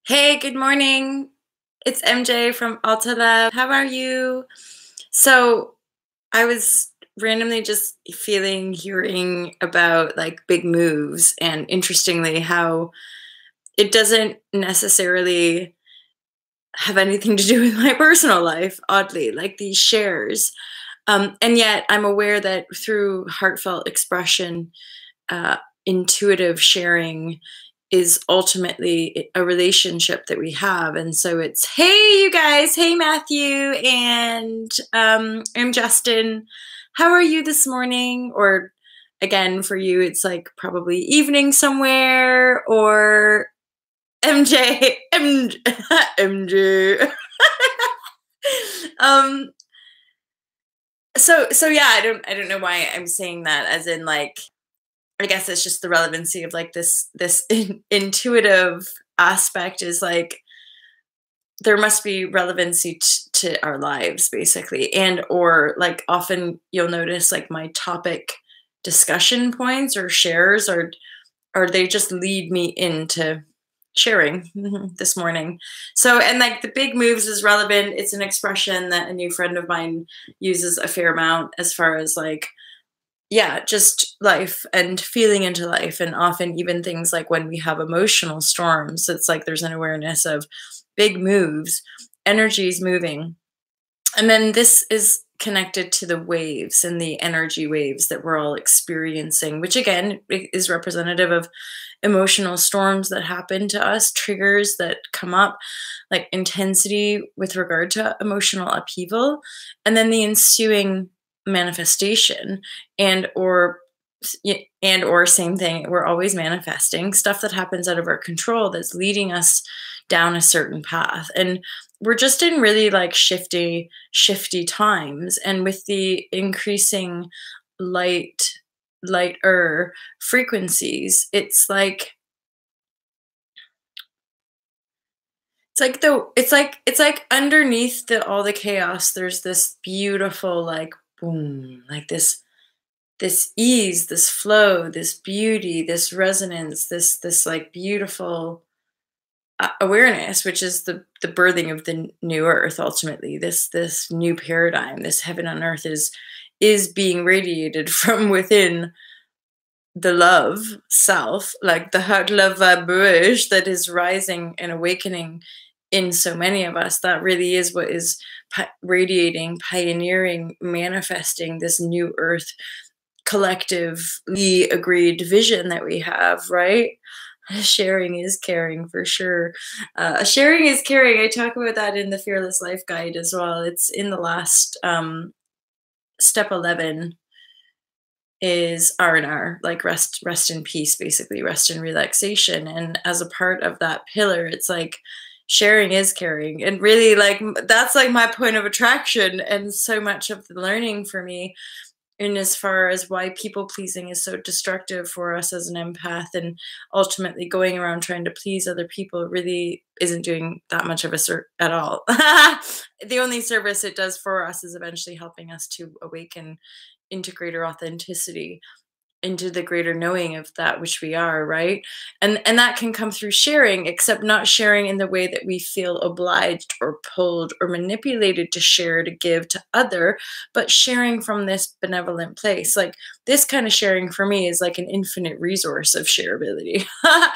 Hey, good morning. It's MJ from Alta Lab. How are you? So, I was randomly just hearing about like big moves, and interestingly, how it doesn't necessarily have anything to do with my personal life, oddly, like these shares. And yet, I'm aware that through heartfelt expression, uh, intuitive sharing is ultimately a relationship that we have. And so it's, hey, you guys, hey, Matthew, and I'm Justin. How are you this morning? Or again, for you, it's like probably evening somewhere, or MJ, MJ. um, so yeah, I don't know why I'm saying that, as in like, I guess it's just the relevancy of like this intuitive aspect is like there must be relevancy to our lives, basically. And or like often you'll notice like my topic discussion points or shares, or they just lead me into sharing this morning. So, and like the big moves is relevant. It's an expression that a new friend of mine uses a fair amount, as far as like, yeah, just life and feeling into life. And often even things like when we have emotional storms, it's like there's an awareness of big moves, energies moving. And then this is connected to the waves and the energy waves that we're all experiencing, which again is representative of emotional storms that happen to us, triggers that come up, like intensity with regard to emotional upheaval, and then the ensuing manifestation. And or and or same thing, we're always manifesting stuff that happens out of our control that's leading us down a certain path. And we're just in really like shifty times, and with the increasing lighter frequencies, it's like underneath all the chaos, there's this beautiful like boom, like this ease, this flow, this beauty, this resonance, this like beautiful awareness, which is the birthing of the new earth. Ultimately, this new paradigm, this heaven on earth, is being radiated from within the love self, like the heart love vibrashe that is rising and awakening in so many of us. That really is what is radiating, pioneering, manifesting this new earth collectively agreed vision that we have, right? Sharing is caring, for sure. Sharing is caring. I talk about that in the Fearless Life Guide as well. It's in the last step 11 is R&R, like rest in peace, basically rest in relaxation. And as a part of that pillar, it's like sharing is caring. And really, like, that's like my point of attraction, and so much of the learning for me, in as far as why people pleasing is so destructive for us as an empath, and ultimately going around trying to please other people really isn't doing that much of a at all. The only service it does for us is eventually helping us to awaken into greater authenticity, into the greater knowing of that which we are, right? And that can come through sharing, except not sharing in the way that we feel obliged or pulled or manipulated to share, to give to other, but sharing from this benevolent place. Like, this kind of sharing for me is like an infinite resource of shareability. Like,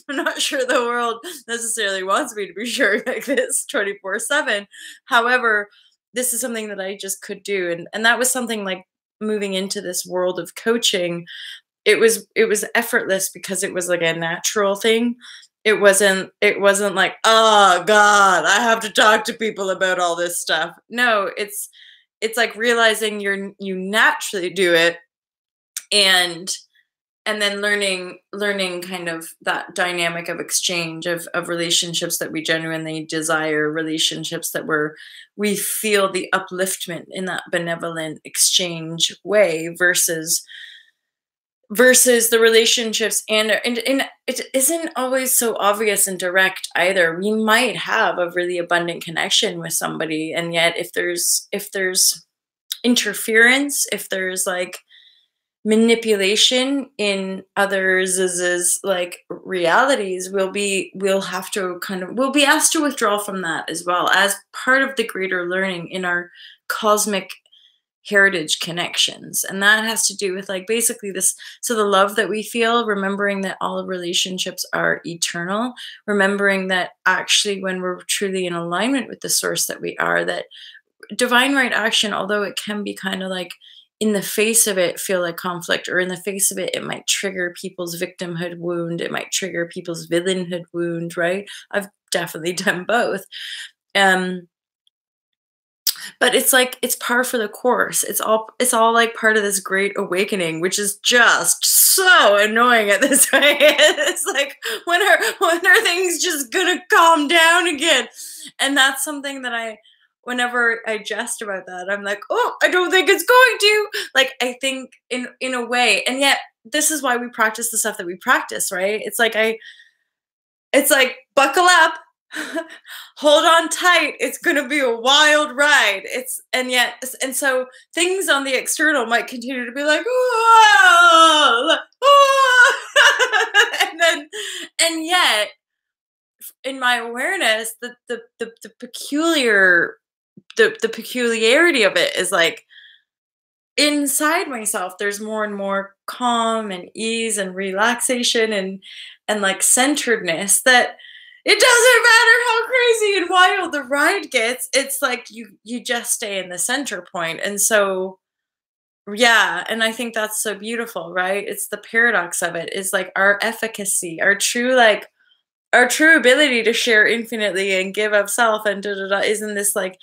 I'm not sure the world necessarily wants me to be sharing like this 24/7. However, this is something that I just could do. And that was something like, moving into this world of coaching, it was effortless because it was like a natural thing. It wasn't like, oh god, I have to talk to people about all this stuff. No, it's like realizing you naturally do it, and then learning kind of that dynamic of exchange of relationships that we genuinely desire, relationships that we feel the upliftment in that benevolent exchange way, versus the relationships. And it isn't always so obvious and direct either. We might have a really abundant connection with somebody, and yet if there's interference, if there's like manipulation in others' like realities, we'll have to we'll be asked to withdraw from that as well as part of the greater learning in our cosmic heritage connections. And that has to do with like basically this, so the love that we feel, remembering that all relationships are eternal, remembering that actually when we're truly in alignment with the source that we are, that divine right action, although it can be kind of like in the face of it feel like conflict, or in the face of it, it might trigger people's victimhood wound, it might trigger people's villainhood wound, right? I've definitely done both. But it's like, it's par for the course. It's all like part of this great awakening, which is just so annoying at this point. It's like, when are things just gonna calm down again? And that's something that whenever I jest about that, I'm like, oh, I don't think it's going to. Like, I think in a way, and yet this is why we practice the stuff that we practice, right? It's like buckle up. Hold on tight. It's gonna be a wild ride. And so things on the external might continue to be like, oh, oh. and yet, in my awareness, the peculiarity of it is like, inside myself, there's more and more calm and ease and relaxation and like centeredness, that it doesn't matter how crazy and wild the ride gets. It's like you just stay in the center point. And so, yeah, and I think that's so beautiful, right? It's the paradox of it, is like our efficacy, our true ability to share infinitely and give of self and is in this like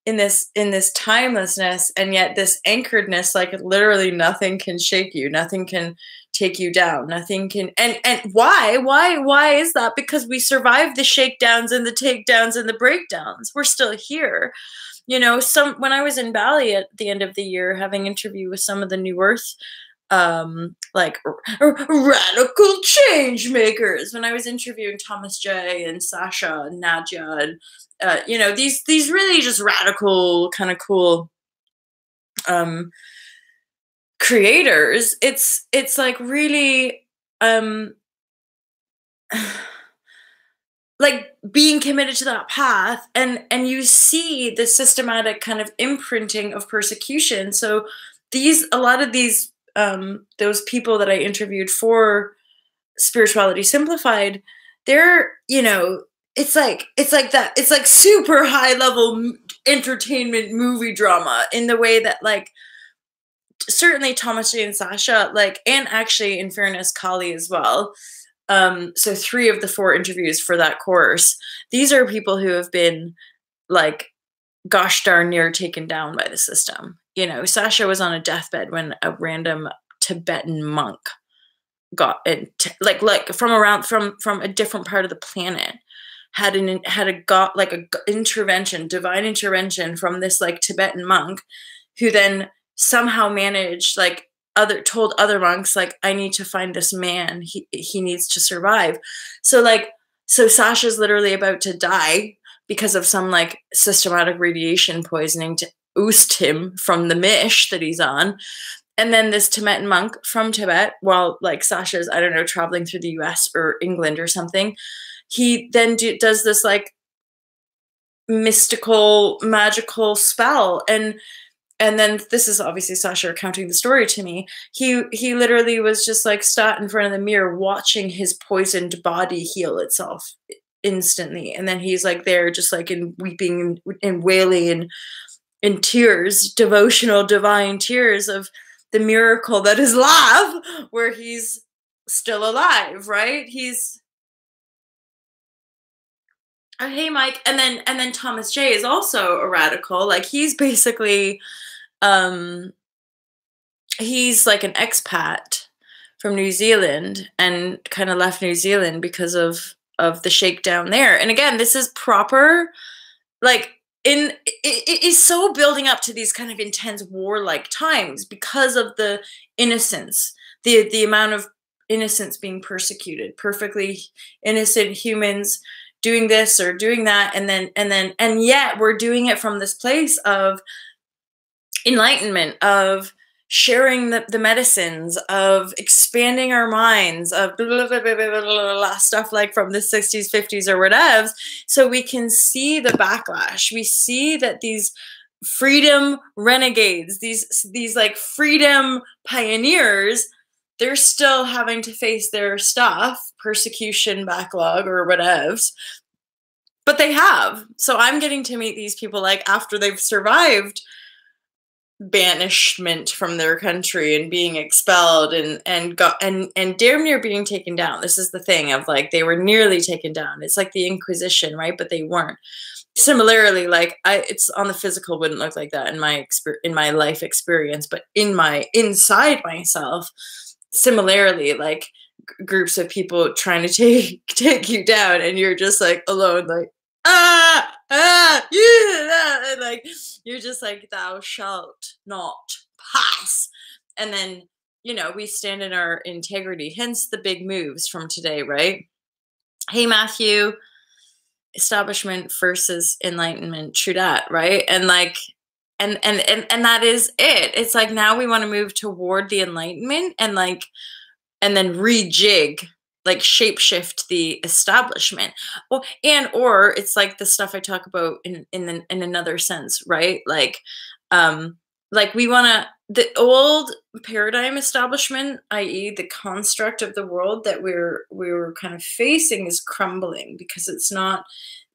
in this timelessness, and yet this anchoredness, like literally nothing can shake you, nothing can take you down, nothing can. And why is that? Because we survived the shakedowns and the takedowns and the breakdowns. We're still here. You know, when I was in Bali at the end of the year having interview with some of the New Earth like radical change makers, when I was interviewing Thomas J and Sasha and Nadia and you know, these really just radical kind of cool creators, it's like really like being committed to that path, and you see the systematic kind of imprinting of persecution. So a lot of these those people that I interviewed for Spirituality Simplified, they're, you know, it's like super high level entertainment movie drama, in the way that like certainly Thomas J and Sasha, like, and actually in fairness Kali as well. So 3 of the 4 interviews for that course, these are people who have been like gosh darn near taken down by the system. You know, Sasha was on a deathbed when a random Tibetan monk got it, like from a different part of the planet, had a divine intervention from this like Tibetan monk, who then somehow managed, like, told other monks, like, I need to find this man, he needs to survive. So Sasha's literally about to die because of some like systematic radiation poisoning to oust him from the mish that he's on. And then this Tibetan monk from Tibet, while like Sasha's, I don't know, traveling through the US or England or something, he then does this like mystical, magical spell. And then this is obviously Sasha recounting the story to me. He literally was just like sat in front of the mirror watching his poisoned body heal itself instantly. And then he's like there just like in weeping and wailing and in tears, devotional, divine tears of the miracle that is love, where he's still alive, right? He's oh, hey Mike. And then Thomas J is also a radical. Like he's basically he's like an expat from New Zealand, and kind of left New Zealand because of the shakedown there. And again, this is proper, like, it is so building up to these kind of intense warlike times because of the innocence, the amount of innocence being persecuted, perfectly innocent humans doing this or doing that, and yet we're doing it from this place of enlightenment, of, sharing the medicines, of expanding our minds, of blah, blah, blah, blah, blah, blah, blah, stuff like from the 60s, 50s, or whatever. So we can see the backlash. We see that these freedom renegades, these like freedom pioneers, they're still having to face their stuff, persecution, backlog, or whatever. But they have. So I'm getting to meet these people like after they've survived banishment from their country and being expelled and damn near being taken down. This is the thing of like they were nearly taken down. It's like the Inquisition, right? But they weren't. Similarly, like it's on the physical wouldn't look like that in my life experience, but inside myself, similarly, like groups of people trying to take you down, and you're just like alone, like yeah, and like you're just like, thou shalt not pass. And then, we stand in our integrity, hence the big moves from today, right? Hey, Matthew, establishment versus enlightenment, true that, right? And like, and that is it. It's like now we want to move toward the enlightenment and then rejig, like shapeshift the establishment. Or it's like the stuff I talk about in another sense, right? Like we want to, the old paradigm establishment, i.e. the construct of the world that we're kind of facing, is crumbling because it's not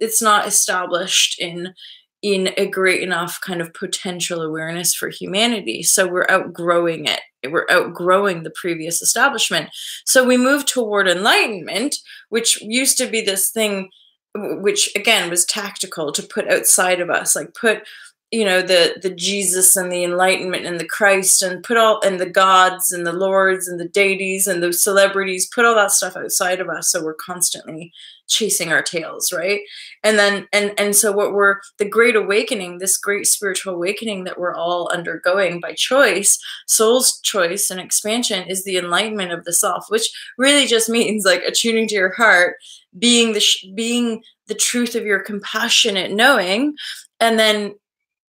established in a great enough kind of potential awareness for humanity. So we're outgrowing it. We're outgrowing the previous establishment. So we move toward enlightenment, which used to be this thing, which again was tactical, to put outside of us, like put, the Jesus and the enlightenment and the Christ and and the gods and the lords and the deities and the celebrities, put all that stuff outside of us. So we're constantly chasing our tails, right? And then, and so the great awakening, this great spiritual awakening that we're all undergoing by choice, soul's choice and expansion, is the enlightenment of the self, which really just means like attuning to your heart, being the truth of your compassionate knowing, and then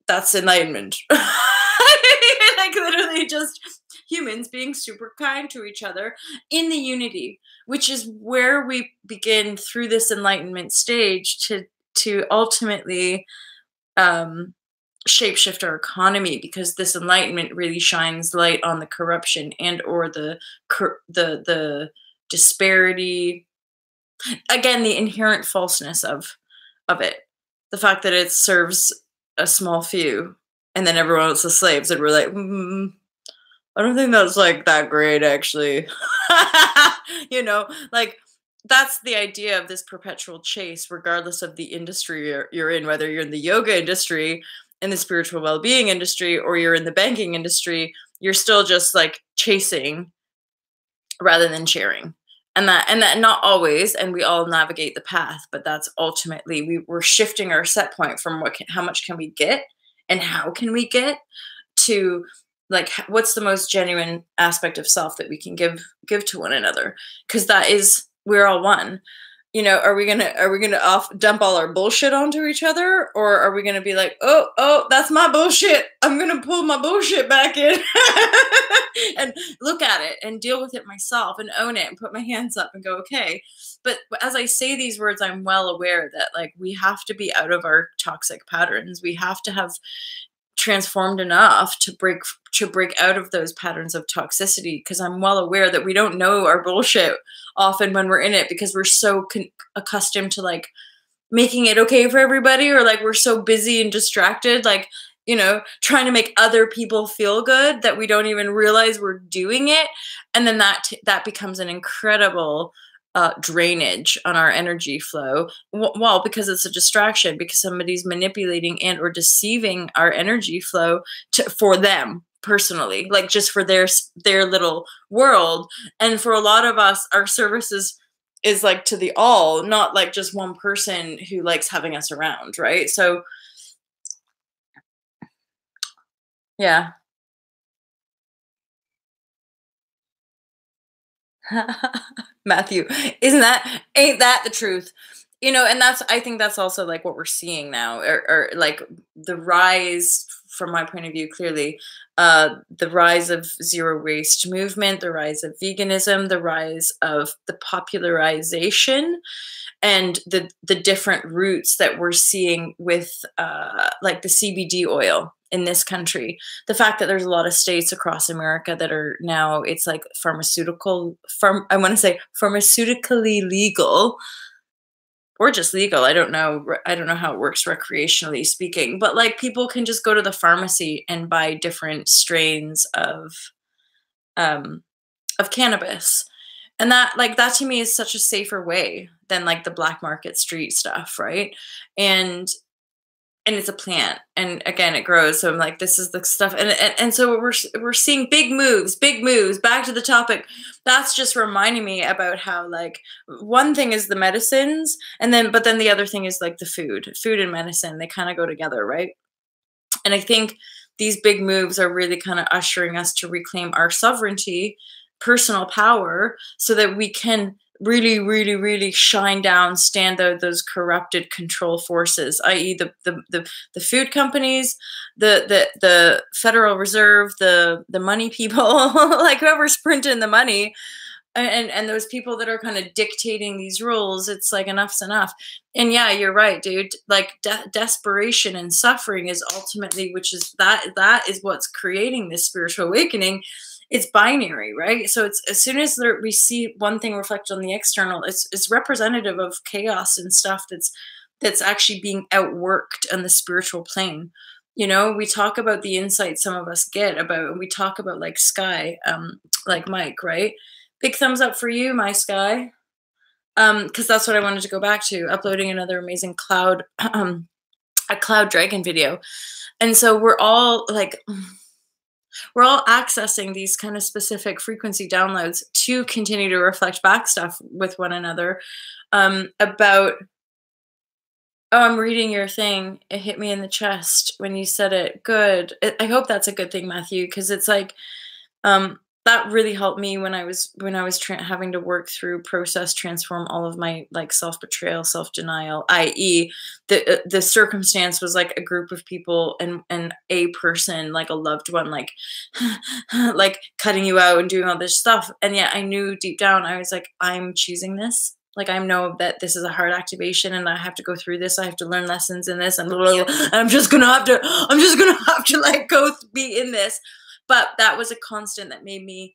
that's enlightenment. Like literally just humans being super kind to each other in the unity, which is where we begin through this enlightenment stage to ultimately shapeshift our economy, because this enlightenment really shines light on the corruption and or the disparity, again, the inherent falseness of it, the fact that it serves a small few and then everyone else is slaves, and we're like, I don't think that's like that great, actually. Like that's the idea of this perpetual chase, regardless of the industry you're in, whether you're in the yoga industry, in the spiritual well-being industry, or you're in the banking industry. You're still just like chasing rather than sharing. And that not always, and we all navigate the path, but that's ultimately we're shifting our set point from how much can we get and how can we get to like what's the most genuine aspect of self that we can give to one another, because we're all one. Are we gonna dump all our bullshit onto each other, or are we gonna be like, oh, that's my bullshit, I'm gonna pull my bullshit back in and look at it and deal with it myself and own it and put my hands up and go, okay. But as I say these words, I'm well aware that like we have to be out of our toxic patterns. We have to have transformed enough to break out of those patterns of toxicity, because I'm well aware that we don't know our bullshit often when we're in it, because we're so accustomed to like making it okay for everybody, or like we're so busy and distracted, like trying to make other people feel good, that we don't even realize we're doing it. And then that becomes an incredible drainage on our energy flow. Well, because it's a distraction, because somebody's manipulating and or deceiving our energy flow for them personally, like just for their little world. And for a lot of us, our services is like to the all, not like just one person who likes having us around, right? So yeah. Matthew, ain't that the truth? And I think that's also like what we're seeing now, or like the rise from my point of view, clearly, the rise of zero waste movement, the rise of veganism, the rise of the popularization, and the different routes that we're seeing with like the CBD oil in this country. The fact that there's a lot of states across America that are now, it's like I want to say pharmaceutically legal, or just legal. I don't know how it works recreationally speaking, but like people can just go to the pharmacy and buy different strains of cannabis. And that to me is such a safer way than like the black market street stuff, right? And it's a plant, and again, it grows. So I'm like, this is the stuff, and so we're seeing big moves. Back to the topic. That's just reminding me about how, like, one thing is the medicines, but then the other thing is like the food and medicine. They kind of go together, right? And I think these big moves are really kind of ushering us to reclaim our sovereignty, personal power, so that we can really, really, really shine down, stand out those corrupted control forces, i.e. the food companies, the Federal Reserve, the money people, like whoever's printing the money, and those people that are kind of dictating these rules. It's like, enough's enough. And yeah, you're right, dude. Like desperation and suffering is ultimately, that is what's creating this spiritual awakening. It's binary, right? So it's, as soon as we see one thing reflected on the external, it's representative of chaos and stuff that's actually being outworked on the spiritual plane. You know, we talk about the insight some of us get about, we talk about like Sky, like Mike, right? Big thumbs up for you, my Sky. Because that's what I wanted to go back to, uploading another amazing cloud, a cloud dragon video. And so we're all accessing these kind of specific frequency downloads to continue to reflect back stuff with one another, about, oh, I'm reading your thing. It hit me in the chest when you said it. Good. I hope that's a good thing, Matthew, because it's like, that really helped me when I was having to work through, process, transform all of my like self-betrayal, self-denial, i.e. the circumstance was like a group of people and a person, like a loved one, like like cutting you out and doing all this stuff. And yet I knew deep down, I was like, I'm choosing this. Like, I know that this is a hard activation and I have to go through this. I have to learn lessons in this, and blah, blah, blah. I'm just gonna have to like go be in this. But that was a constant that made me,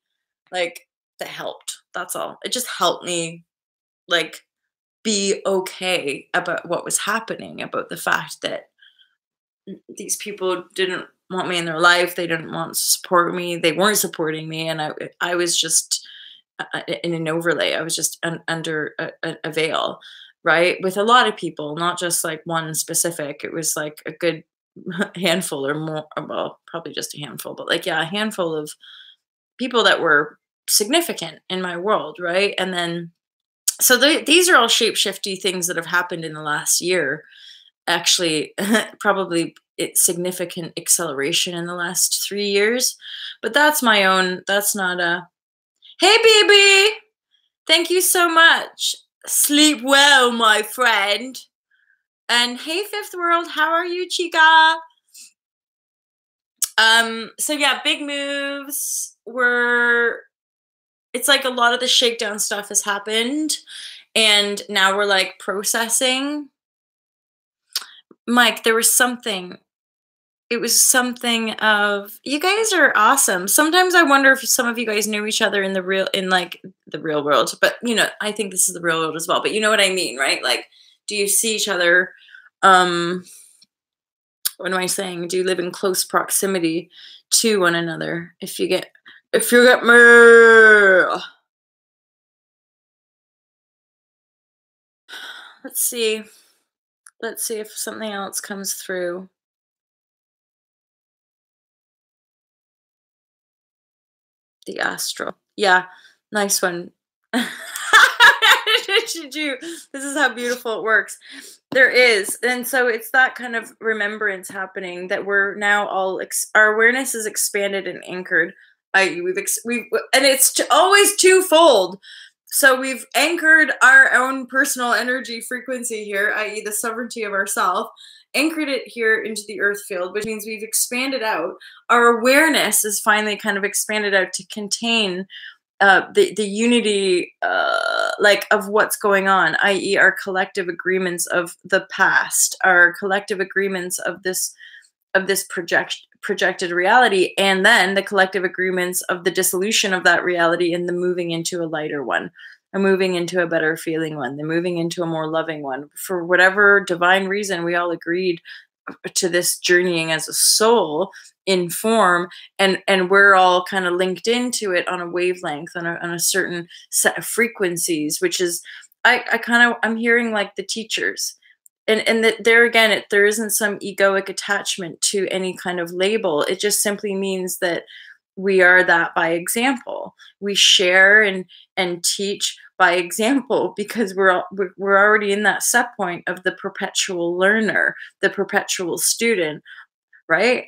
like, that helped. That's all. It just helped me, like, be okay about what was happening, about the fact that these people didn't want me in their life. They didn't want to support me. They weren't supporting me. And I was just in an overlay. I was just under a veil, right? With a lot of people, not just like one specific. It was like a good handful or more, well, probably just a handful, but like, yeah, a handful of people that were significant in my world, right? And then, so these are all shape-shifty things that have happened in the last year. Actually, probably significant acceleration in the last 3 years, but that's my own, that's not a, hey, baby, thank you so much. Sleep well, my friend. And hey, Fifth World, how are you, chica? So yeah, big moves it's like a lot of the shakedown stuff has happened, and now we're like processing. Mike, there was something. It was something of, you guys are awesome. Sometimes I wonder if some of you guys knew each other in the real world, but you know, I think this is the real world as well, but you know what I mean, right? Like, do you see each other? What am I saying? Do you live in close proximity to one another? If you get me. Let's see if something else comes through. The astral. Yeah, nice one. This is how beautiful it works. There is. And so it's that kind of remembrance happening that we're now all, our awareness is expanded and anchored. And it's always twofold. So we've anchored our own personal energy frequency here, i.e. the sovereignty of ourself, anchored it here into the earth field, which means we've expanded out. Our awareness is finally kind of expanded out to contain the unity, like, of what's going on, i.e. our collective agreements of the past, our collective agreements of this projected reality, and then the collective agreements of the dissolution of that reality and the moving into a lighter one, a moving into a better feeling one, the moving into a more loving one. For whatever divine reason, we all agreed to this journeying as a soul in form, and we're all kind of linked into it on a wavelength, on a certain set of frequencies, which is, I'm hearing like the teachers. And that there again, there isn't some egoic attachment to any kind of label. It just simply means that we are that by example. We share and teach by example, because we're already in that set point of the perpetual learner, the perpetual student, right?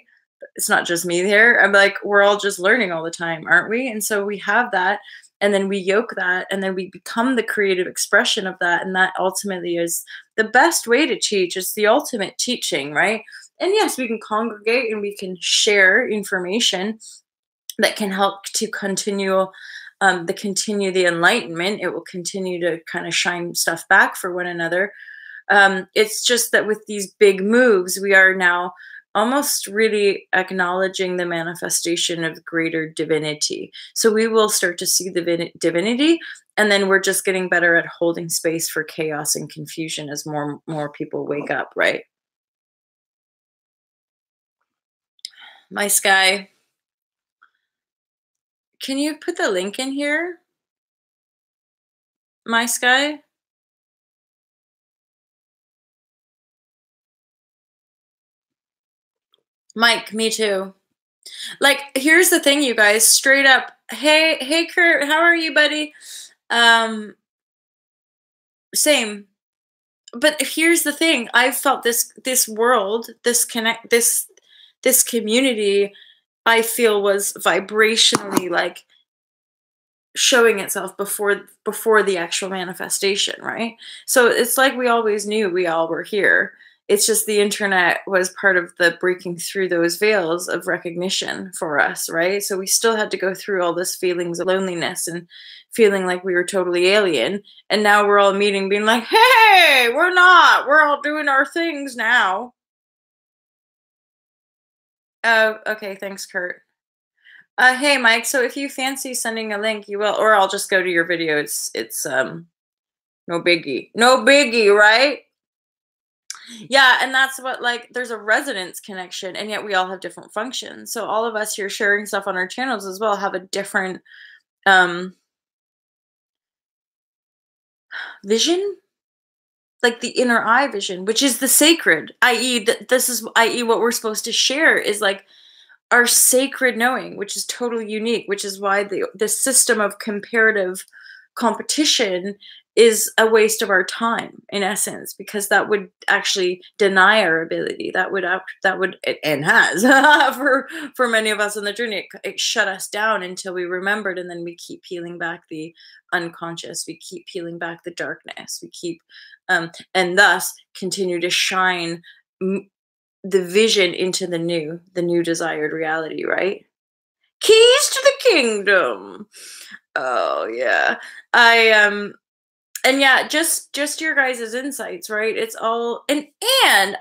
It's not just me there. I'm like, we're all just learning all the time, aren't we? And so we have that. And then we yoke that, and then we become the creative expression of that. And that ultimately is the best way to teach. It's the ultimate teaching, right? And yes, we can congregate and we can share information that can help to continue the enlightenment. It will continue to kind of shine stuff back for one another. It's just that with these big moves, we are now almost really acknowledging the manifestation of greater divinity. So we will start to see the divinity, and then we're just getting better at holding space for chaos and confusion as more people wake up, right? My Sky, can you put the link in here? My Sky? Mike, me too. Like, here's the thing, you guys, straight up. Hey, Kurt, how are you, buddy? Same. But here's the thing. I've felt this world, this community, I feel was vibrationally like showing itself before the actual manifestation, right? So it's like we always knew we all were here. It's just the internet was part of the breaking through those veils of recognition for us, right? So we still had to go through all this feelings of loneliness and feeling like we were totally alien. And now we're all meeting, being like, hey, we're not. We're all doing our things now. Oh, okay. Thanks, Kurt. Hey, Mike. So if you fancy sending a link, you will, or I'll just go to your video. It's no biggie. No biggie, right? Yeah, and that's what, like, there's a resonance connection, and yet we all have different functions. So all of us here sharing stuff on our channels as well have a different vision, like the inner eye vision, which is the sacred, i.e. i.e. what we're supposed to share is like our sacred knowing, which is totally unique, which is why the system of comparative competition is a waste of our time, in essence, because that would actually deny our ability. That would and has for many of us on the journey. It shut us down until we remembered, and then we keep peeling back the unconscious. We keep peeling back the darkness. We keep and thus continue to shine the vision into the new desired reality, right? Keys to the kingdom. Oh yeah. And yeah, just your guys' insights, right? It's all and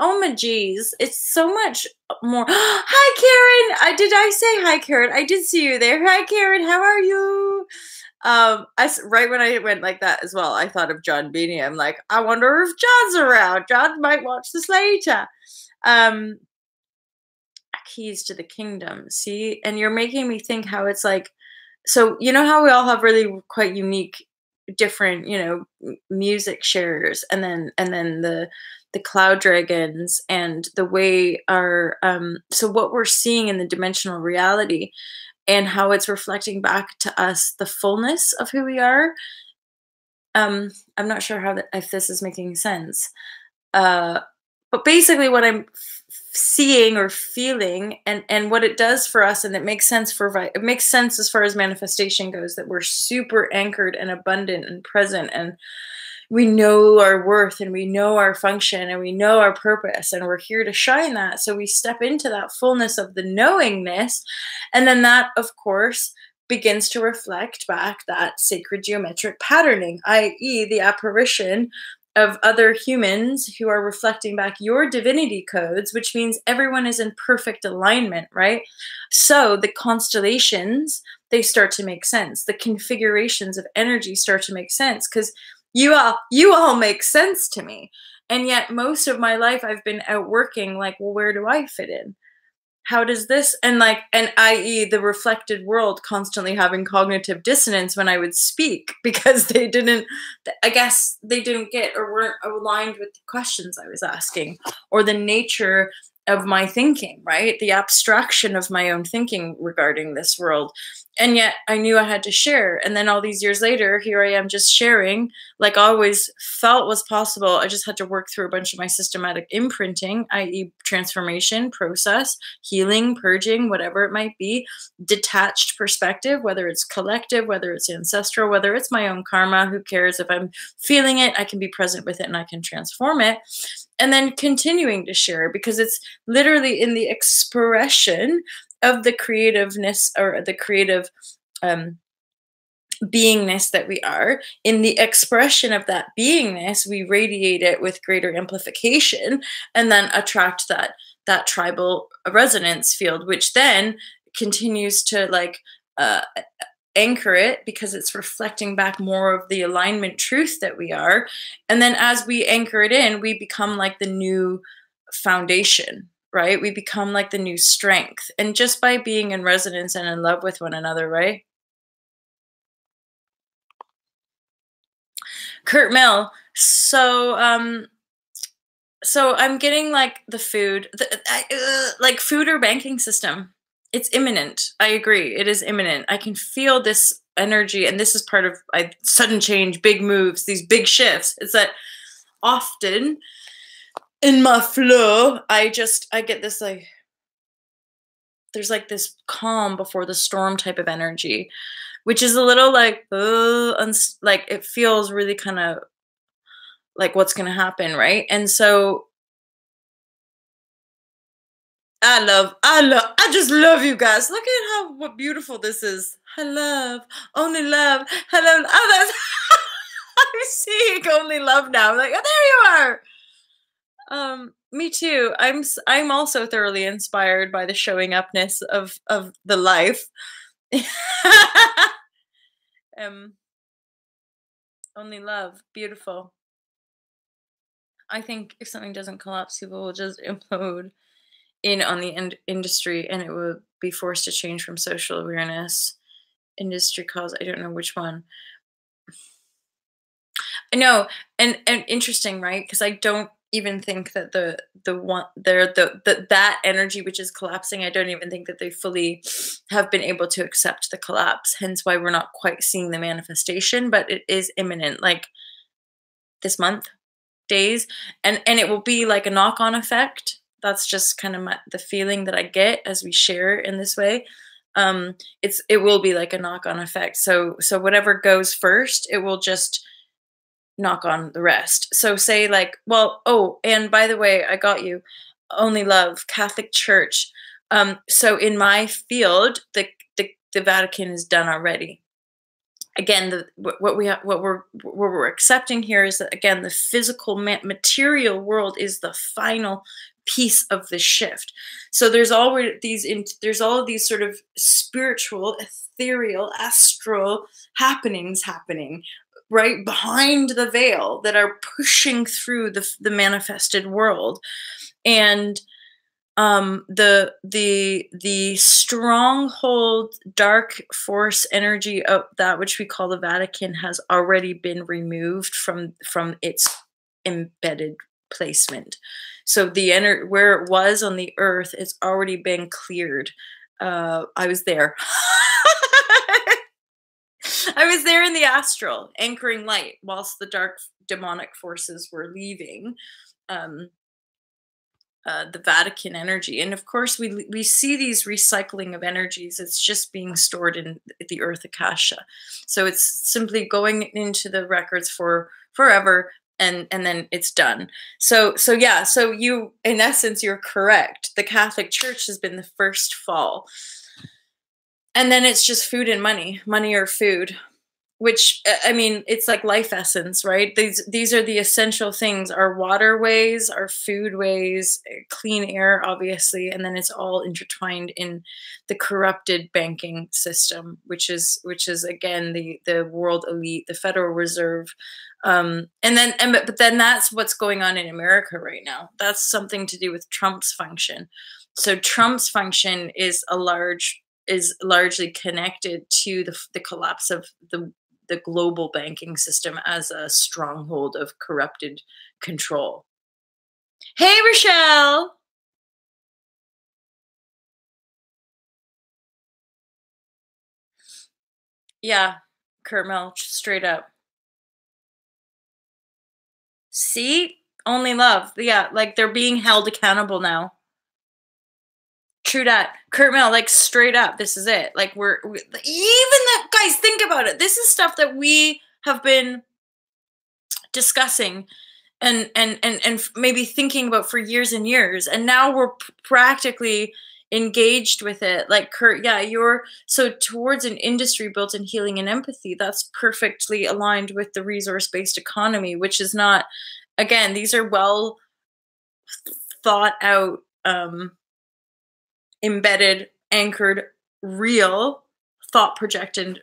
oh my geez, it's so much more. Hi Karen. Did I say hi, Karen? I did see you there. Hi Karen, how are you? Right when I went like that as well, I thought of John Beanie. I'm like, I wonder if John's around. John might watch this later. Keys to the kingdom. See, and you're making me think how it's like. So you know how we all have really quite unique, different, music shares, and then the cloud dragons, and the way our so what we're seeing in the dimensional reality, and how it's reflecting back to us the fullness of who we are. I'm not sure if this is making sense, but basically what I'm seeing or feeling, and what it does for us, and it makes sense as far as manifestation goes, that we're super anchored and abundant and present and we know our worth and we know our function and we know our purpose and we're here to shine that. So we step into that fullness of the knowingness. And then that, of course, begins to reflect back that sacred geometric patterning, i.e., the apparition of other humans who are reflecting back your divinity codes, which means everyone is in perfect alignment, right? So the constellations, they start to make sense. The configurations of energy start to make sense because you all make sense to me. And yet most of my life I've been out working like, well, where do I fit in? How does this, and i.e. the reflected world constantly having cognitive dissonance when I would speak because they didn't, I guess they didn't get or weren't aligned with the questions I was asking or the nature of my thinking, right? The abstraction of my own thinking regarding this world. And yet I knew I had to share. And then all these years later, here I am just sharing like I always felt was possible. I just had to work through a bunch of my systematic imprinting, i.e. transformation, process, healing, purging, whatever it might be, detached perspective, whether it's collective, whether it's ancestral, whether it's my own karma, who cares? If I'm feeling it, I can be present with it and I can transform it. And then continuing to share because it's literally in the expression of the creativeness or the creative beingness that we are. In the expression of that beingness, we radiate it with greater amplification and then attract that tribal resonance field, which then continues to like anchor it because it's reflecting back more of the alignment truth that we are. And then as we anchor it in, we become like the new foundation, right? We become like the new strength. And just by being in resonance and in love with one another, right? Kurt Mill. So I'm getting like the food, like food or banking system. It's imminent. I agree. It is imminent. I can feel this energy, and this is part of sudden change, big moves, these big shifts. It's that often in my flow, I get this like, there's like this calm before the storm type of energy, which is a little like, like it feels really kind of like what's going to happen, right? And so I just love you guys. Look at what beautiful this is. I love, only love, hello. Oh, that's, I'm seeing only love now. I'm like, oh, there you are. Me too. I'm also thoroughly inspired by the showing upness of the life. Only love, beautiful. I think if something doesn't collapse, people will just implode in on the industry, and it will be forced to change from social awareness. Industry cause, I don't know which one. I know, and interesting, right? Because I don't even think that that energy which is collapsing, I don't even think that they fully have been able to accept the collapse. Hence why we're not quite seeing the manifestation, but it is imminent, like this month, days, and it will be like a knock-on effect. That's just kind of the feeling that I get as we share in this way. It will be like a knock-on effect. So whatever goes first, it will just knock on the rest. So say like, well, oh, and by the way, I got you. Only love, Catholic Church. So in my field, the Vatican is done already. Again, what we're accepting here is that, again, the physical material world is the final piece of the shift. So there's all of these sort of spiritual, ethereal, astral happening right behind the veil that are pushing through the manifested world. And the stronghold, dark force energy of that which we call the Vatican has already been removed from its embedded placement. So the where it was on the earth, it's already been cleared. I was there. I was there in the astral, anchoring light, whilst the dark demonic forces were leaving. The Vatican energy. And of course, we see these recycling of energies. It's just being stored in the Earth Akasha. So it's simply going into the records for forever, and then it's done. So yeah, so you, in essence, you're correct. The Catholic Church has been the first fall. And then it's just food and money, money or food, which I mean, it's like life essence, right? These are the essential things: our waterways, our foodways, clean air, obviously, and then it's all intertwined in the corrupted banking system, which is again the world elite, the Federal Reserve, but then that's what's going on in America right now. That's something to do with Trump's function. So Trump's function is largely connected to the collapse of the global banking system as a stronghold of corrupted control. Hey, Rochelle. Yeah, Kurt Milch, straight up. See? Only love. Yeah, like they're being held accountable now. True that. Kurt Mill, like straight up, this is it. Like even that, guys, think about it. This is stuff that we have been discussing and maybe thinking about for years and years, and now we're practically engaged with it. Like Kurt, yeah, you're so towards an industry built in healing and empathy. That's perfectly aligned with the resource-based economy, which is not, again, these are well thought out, embedded, anchored, real thought projections,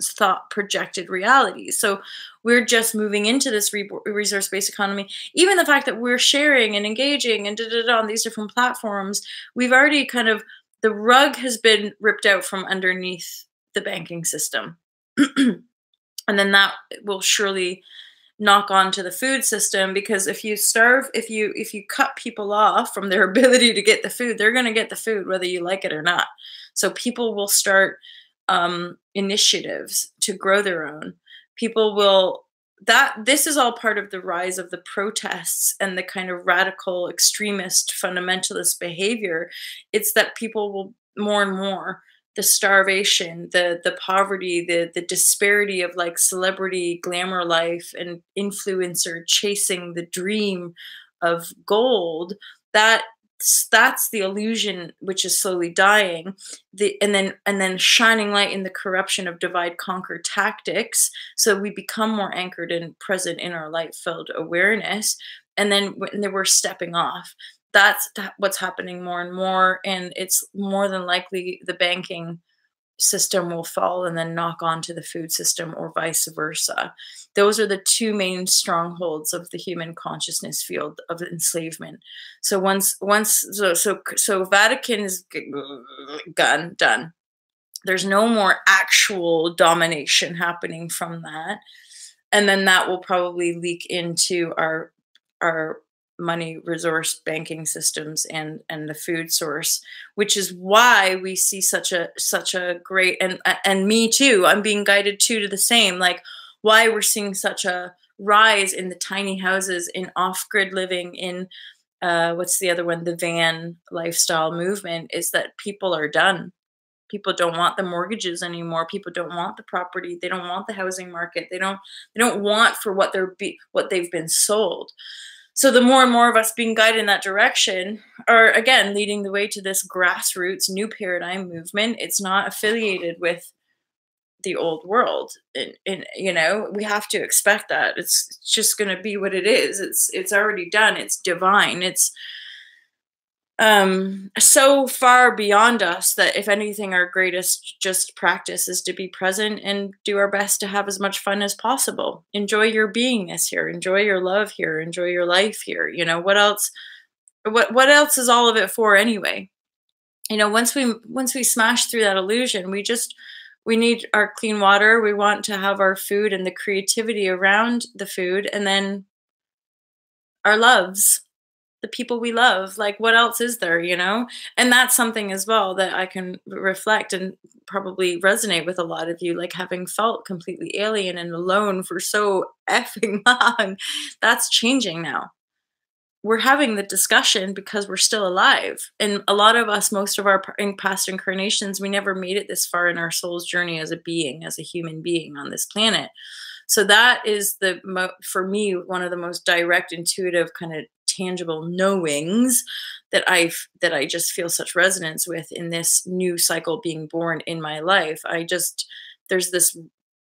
thought projected realities. So we're just moving into this resource-based economy. Even the fact that we're sharing and engaging and on these different platforms, we've already kind of, the rug has been ripped out from underneath the banking system. And then that will surely knock on to the food system, because if you starve, if you cut people off from their ability to get the food, they're going to get the food whether you like it or not. So people will start initiatives to grow their own. People will, this is all part of the rise of the protests and the kind of radical extremist fundamentalist behavior. It's that people will more and more, the starvation, the poverty, the disparity of like celebrity glamour life and influencer chasing the dream of gold, that's the illusion which is slowly dying. And then shining light in the corruption of divide conquer tactics, so we become more anchored and present in our light-filled awareness. And then we're stepping off. That's what's happening more and more, and it's more than likely the banking system will fall and then knock on to the food system, or vice versa. Those are the two main strongholds of the human consciousness field of enslavement. So so Vatican is done. There's no more actual domination happening from that, and then that will probably leak into our money, resource, banking systems, and the food source, which is why we see such a great, and me too, I'm being guided to the same, like why we're seeing such a rise in the tiny houses, in off-grid living, in what's the other one, the van lifestyle movement, is that people are done. People don't want the mortgages anymore. People don't want the property. They don't want the housing market. They don't want for what they've been sold. So the more and more of us being guided in that direction are, again, leading the way to this grassroots new paradigm movement. It's not affiliated with the old world. And we have to expect that. It's just going to be what it is. It's already done. It's divine. It's so far beyond us that, if anything, our greatest just practice is to be present and do our best to have as much fun as possible. Enjoy your beingness here. Enjoy your love here. Enjoy your life here. What else? What else is all of it for anyway? Once we smash through that illusion, we need our clean water. We want to have our food and the creativity around the food, and then our loves. The people we love, like what else is there, And that's something as well that I can reflect and probably resonate with a lot of you, like having felt completely alien and alone for so effing long. That's changing now. We're having the discussion because we're still alive. And a lot of us, most of our past incarnations, we never made it this far in our soul's journey as a being, as a human being on this planet. So that is for me, one of the most direct, intuitive, kind of tangible knowings that I just feel such resonance with in this new cycle being born in my life. There's this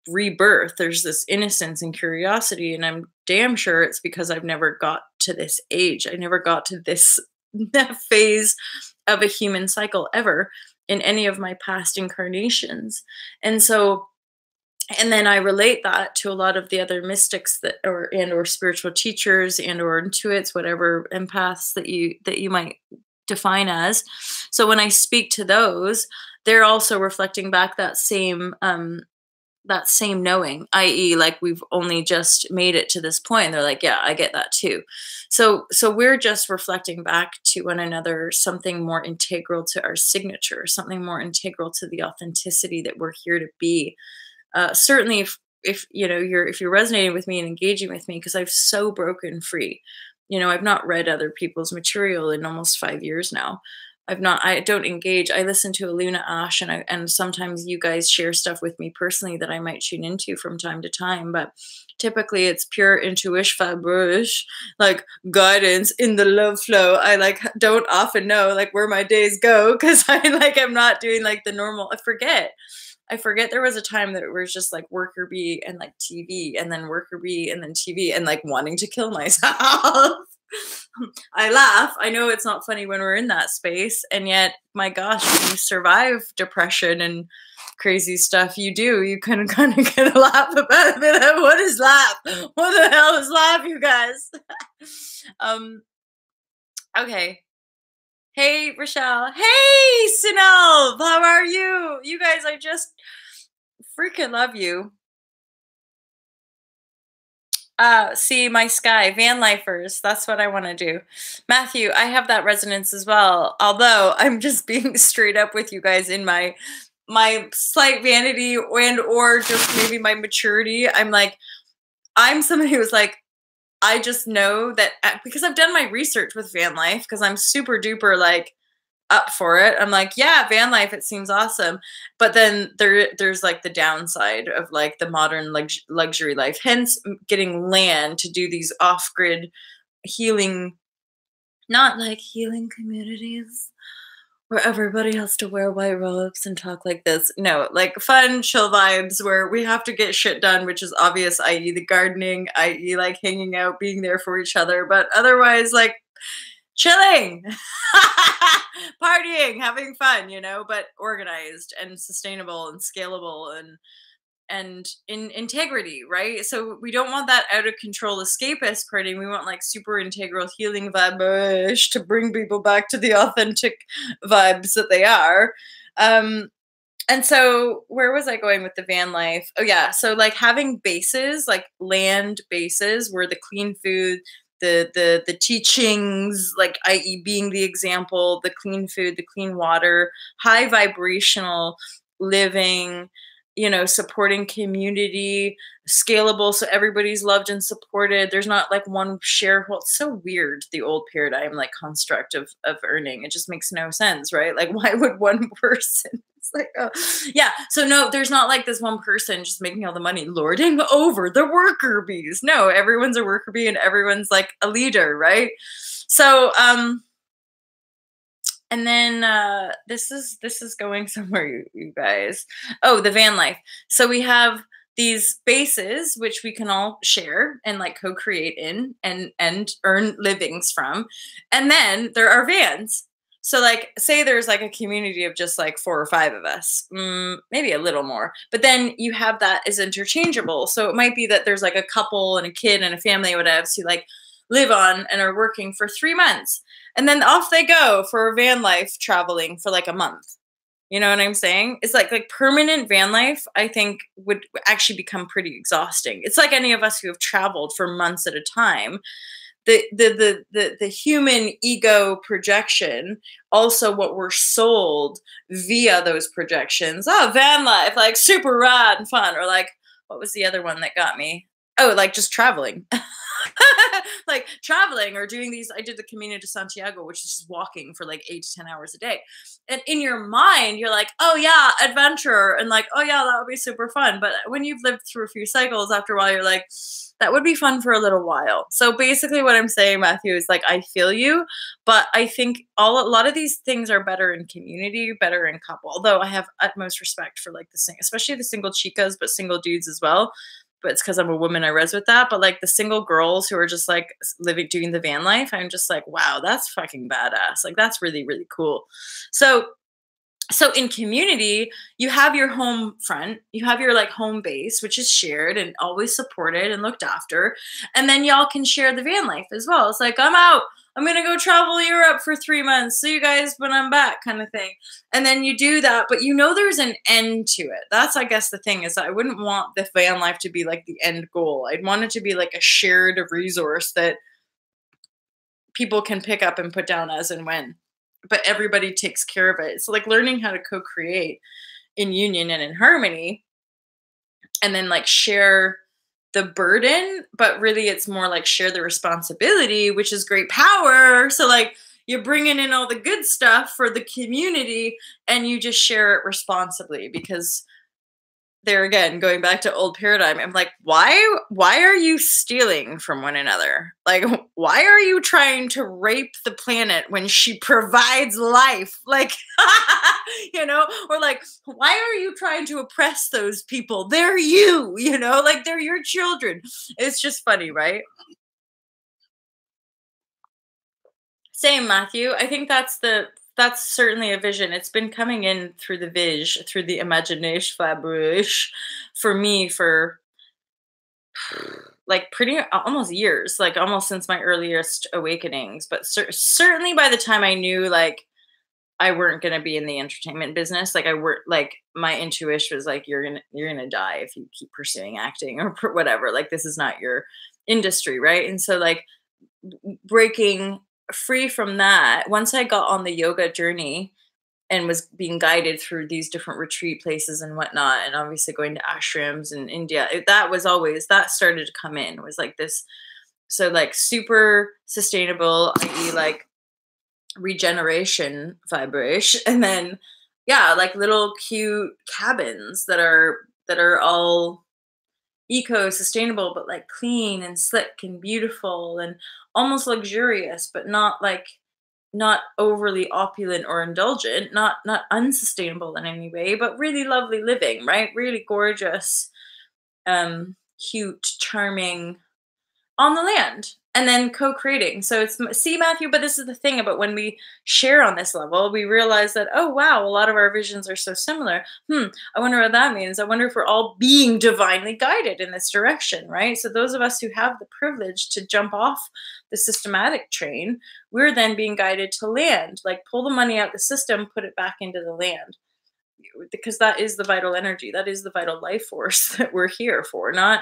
rebirth, there's this innocence and curiosity, and I'm damn sure it's because I've never got to this age. I never got to this that phase of a human cycle ever in any of my past incarnations. And so, and then I relate that to a lot of the other mystics or spiritual teachers or intuits, whatever empaths that you might define as. So when I speak to those, they're also reflecting back that same knowing, i.e., like, we've only just made it to this point. And they're like, yeah, I get that too. So we're just reflecting back to one another something more integral to our signature, something more integral to the authenticity that we're here to be. Certainly, if you're resonating with me and engaging with me, because I've so broken free. I've not read other people's material in almost 5 years now. I don't engage. I listen to Aluna Ash, and sometimes you guys share stuff with me personally that I might tune into from time to time. But typically it's pure intuition, vibrashe, like guidance in the love flow. I don't often know like where my days go, because I'm not doing like the normal. I forget there was a time that it was just like worker bee and like TV, and then worker bee and then TV, and like wanting to kill myself. I laugh. I know it's not funny when we're in that space, and yet, my gosh, when you survive depression and crazy stuff, you kind of get a laugh about it. What is laugh? What the hell is laugh, you guys? Okay. Hey, Rochelle. Hey, Sinel. How are you? You guys, I just freaking love you. See my sky, van lifers. That's what I want to do. Matthew, I have that resonance as well. Although I'm just being straight up with you guys in my slight vanity or just maybe my maturity. I'm somebody who's like, I just know that because I've done my research with van life, because I'm super duper like up for it. I'm like, yeah, van life, it seems awesome. But then there's like the downside of like the modern luxury life, hence getting land to do these off-grid healing, not like healing communities where everybody has to wear white robes and talk like this. No, like fun, chill vibes where we have to get shit done, which is obvious, i.e. the gardening, i.e. like hanging out, being there for each other. But otherwise, like, chilling, partying, having fun, but organized and sustainable and scalable and in integrity, right? So we don't want that out of control escapist partying. We want like super integral healing vibe to bring people back to the authentic vibes that they are. And so where was I going with the van life? Oh yeah. So like having bases, like land bases where the clean food, the teachings, like i.e. being the example, the clean food, the clean water, high vibrational living, supporting community, scalable, so everybody's loved and supported. There's not like one shareholder. It's so weird, the old paradigm like construct of earning. It just makes no sense, right? Like, why would one person? It's like, oh yeah. So no, there's not like this one person just making all the money lording over the worker bees. No, everyone's a worker bee and everyone's like a leader, right? So and then this is going somewhere, you guys. Oh, the van life. So we have these bases which we can all share and like co-create in and earn livings from. And then there are vans. So like, say there's like a community of just like 4 or 5 of us, maybe a little more, but then you have that as interchangeable. So it might be that there's like a couple and a kid and a family, whatever, who like live on and are working for 3 months. And then off they go for a van life traveling for like a month. You know what I'm saying? It's like permanent van life, I think, would actually become pretty exhausting. It's like any of us who have traveled for months at a time. The human ego projection, also what we're sold via those projections. Oh, van life, like super rad and fun. Or like, what was the other one that got me? Oh, like just traveling. Like traveling or doing these. I did the Camino de Santiago, which is just walking for like 8 to 10 hours a day. And in your mind, you're like, oh yeah, adventure. And like, oh yeah, that would be super fun. But when you've lived through a few cycles, after a while, you're like, that would be fun for a little while. So basically what I'm saying, Matthew, is like, I feel you, but I think a lot of these things are better in community, better in couple. Although I have utmost respect for like especially the single chicas, but single dudes as well. But it's because I'm a woman, I res with that. But like the single girls who are just like doing the van life, I'm just like, wow, that's fucking badass. Like that's really, really cool. So in community, you have your home front, you have your like home base, which is shared and always supported and looked after. And then y'all can share the van life as well. It's like, I'm out. I'm going to go travel Europe for 3 months. See you guys when I'm back, kind of thing. And then you do that, but you know there's an end to it. That's, I guess, the thing is I wouldn't want the van life to be like the end goal. I'd want it to be like a shared resource that people can pick up and put down as and when. But everybody takes care of it. It's like learning how to co-create in union and in harmony, and then like share the burden, but really it's more like share the responsibility, which is great power. So like you're bringing in all the good stuff for the community and you just share it responsibly, because there again, going back to old paradigm, I'm like, why are you stealing from one another? Like, why are you trying to rape the planet when she provides life? Like, you know, or like, why are you trying to oppress those people? They're you, you know, like they're your children. It's just funny, right? Same, Matthew. I think that's certainly a vision. It's been coming in through through the imagination vibrashe for me for like pretty almost years, like almost since my earliest awakenings. But certainly by the time I knew like I weren't gonna be in the entertainment business, like I work, like my intuition was like, you're gonna die if you keep pursuing acting or whatever. Like this is not your industry, right? And so like breaking free from that, once I got on the yoga journey and was being guided through these different retreat places and whatnot, and obviously going to ashrams in India, that was always, that started to come in, was like this. So like super sustainable, i.e. like regeneration vibration, and then yeah, like little cute cabins that are all eco-sustainable, but like clean and slick and beautiful and almost luxurious, but not overly opulent or indulgent, not unsustainable in any way, but really lovely living, right? Really gorgeous, cute, charming, on the land, and then co-creating. So it's, see, Matthew, but this is the thing about when we share on this level, we realize that, oh wow, a lot of our visions are so similar. I wonder what that means. I wonder if we're all being divinely guided in this direction, right? So those of us who have the privilege to jump off the systematic train, we're then being guided to land, like pull the money out the system, put it back into the land, because that is the vital energy, that is the vital life force that we're here for, not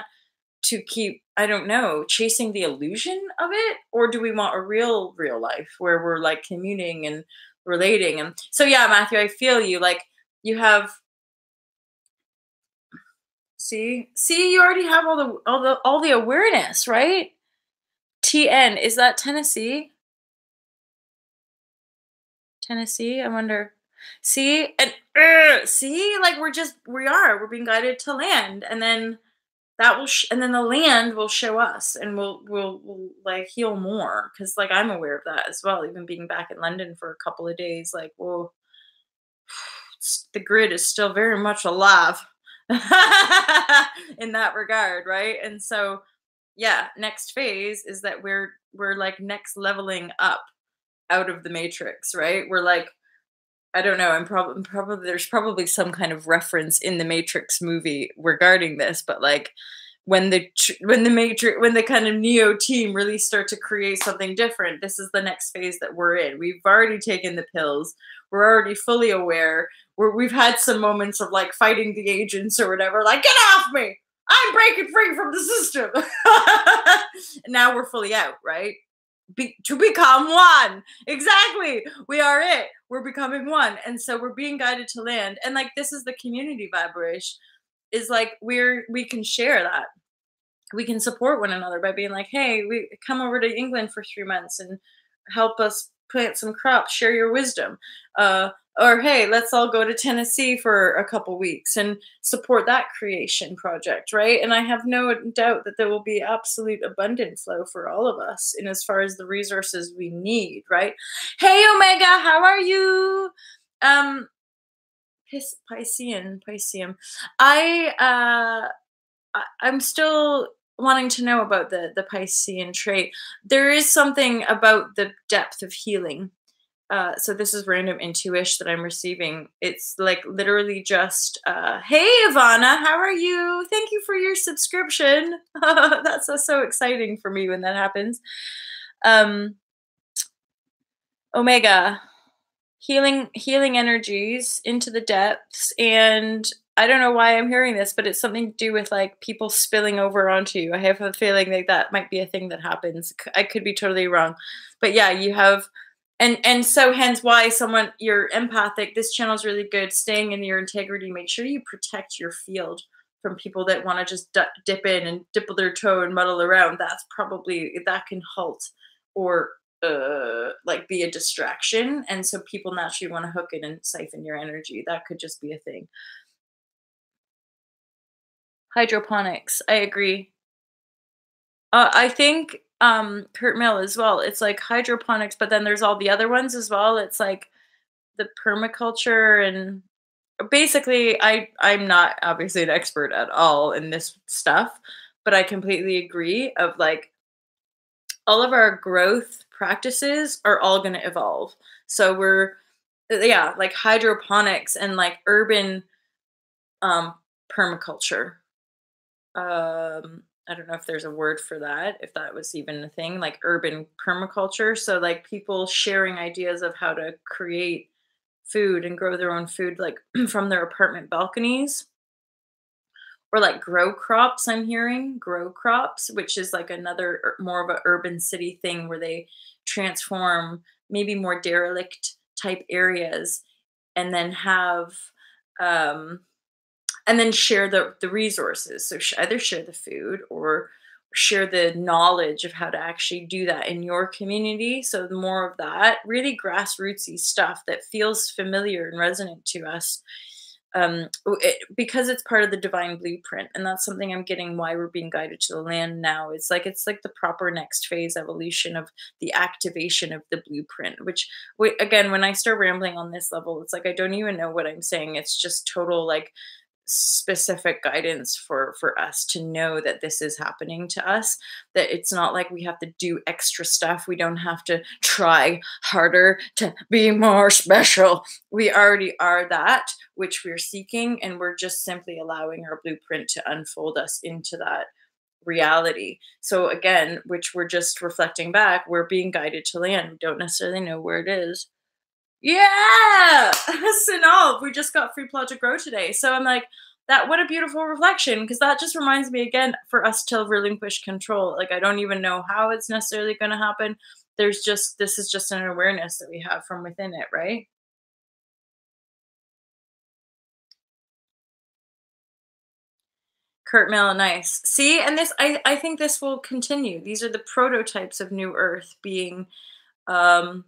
to keep, I don't know, chasing the illusion of it? Or do we want a real life where we're like communing and relating? And so, yeah, Matthew, I feel you. Like you have, see, you already have all the awareness, right? TN, is that Tennessee? Tennessee, I wonder. See, and see, like we're being guided to land, and then that will and then the land will show us, and we'll like heal more, because like I'm aware of that as well, even being back in London for a couple of days, like, whoa, the grid is still very much alive in that regard, right? And so yeah, next phase is that we're like next leveling up out of the matrix, right? We're like, I don't know. I'm probably there's probably some kind of reference in the Matrix movie regarding this, but like when the kind of Neo team really start to create something different, this is the next phase that we're in. We've already taken the pills. We're already fully aware. We've had some moments of like fighting the agents or whatever, like, get off me! I'm breaking free from the system. And now we're fully out, right? To become one. Exactly. We are it. We're becoming one. And so we're being guided to land. And like, this is the community vibration, is like we can share that. we can support one another by being like, hey, we come over to England for 3 months and help us plant some crops, share your wisdom. Uh, or hey, let's all go to Tennessee for a couple weeks and support that creation project, right? And I have no doubt that there will be absolute abundant flow for all of us in as far as the resources we need, right? Hey Omega, how are you? Um Piscean. I'm still wanting to know about the Piscean trait. There is something about the depth of healing. So this is random intuition that I'm receiving. It's like literally just, hey Ivana, how are you? Thank you for your subscription. That's so exciting for me when that happens. Um, Omega, healing energies into the depths, and I don't know why I'm hearing this, but it's something to do with like people spilling over onto you. I have a feeling like that might be a thing that happens. I could be totally wrong, but yeah, you have, and so hence why someone, you're empathic. This channel is really good. Staying in your integrity. Make sure you protect your field from people that want to just dip in and dip their toe and muddle around. That's probably, that can halt or like be a distraction, and so people naturally want to hook it and siphon your energy. That could just be a thing. Hydroponics, I agree. I think Kurt Mill as well. It's like hydroponics, but then there's all the other ones as well. It's like the permaculture, and basically I'm not obviously an expert at all in this stuff, but I completely agree of like all of our growth practices are all going to evolve. So we're, yeah, like hydroponics and like urban um permaculture. I don't know if there's a word for that, if that was even a thing, like urban permaculture. So like people sharing ideas of how to create food and grow their own food like from their apartment balconies, or like grow crops. I'm hearing grow crops, which is like another more of a urban city thing where they transform maybe more derelict type areas and then have um and then share the resources. So either share the food or share the knowledge of how to actually do that in your community. So more of that really grassrootsy stuff that feels familiar and resonant to us, because it's part of the divine blueprint, and that's something I'm getting why we're being guided to the land now. It's like the proper next phase evolution of the activation of the blueprint, which again, when I start rambling on this level, it's like I don't even know what I'm saying. It's just total like specific guidance for us to know that this is happening to us, that it's not like we have to do extra stuff. We don't have to try harder to be more special. We already are that which we're seeking, and we're just simply allowing our blueprint to unfold us into that reality. So again, which we're just reflecting back, we're being guided to land. We don't necessarily know where it is. Yeah, Sinal, we just got free Project Grow today. So I'm like, that, what a beautiful reflection, because that just reminds me again for us to relinquish control. Like I don't even know how it's necessarily going to happen. There's just, this is just an awareness that we have from within it, right? Kurt Mill, nice. See, and this, I think this will continue. These are the prototypes of New Earth being um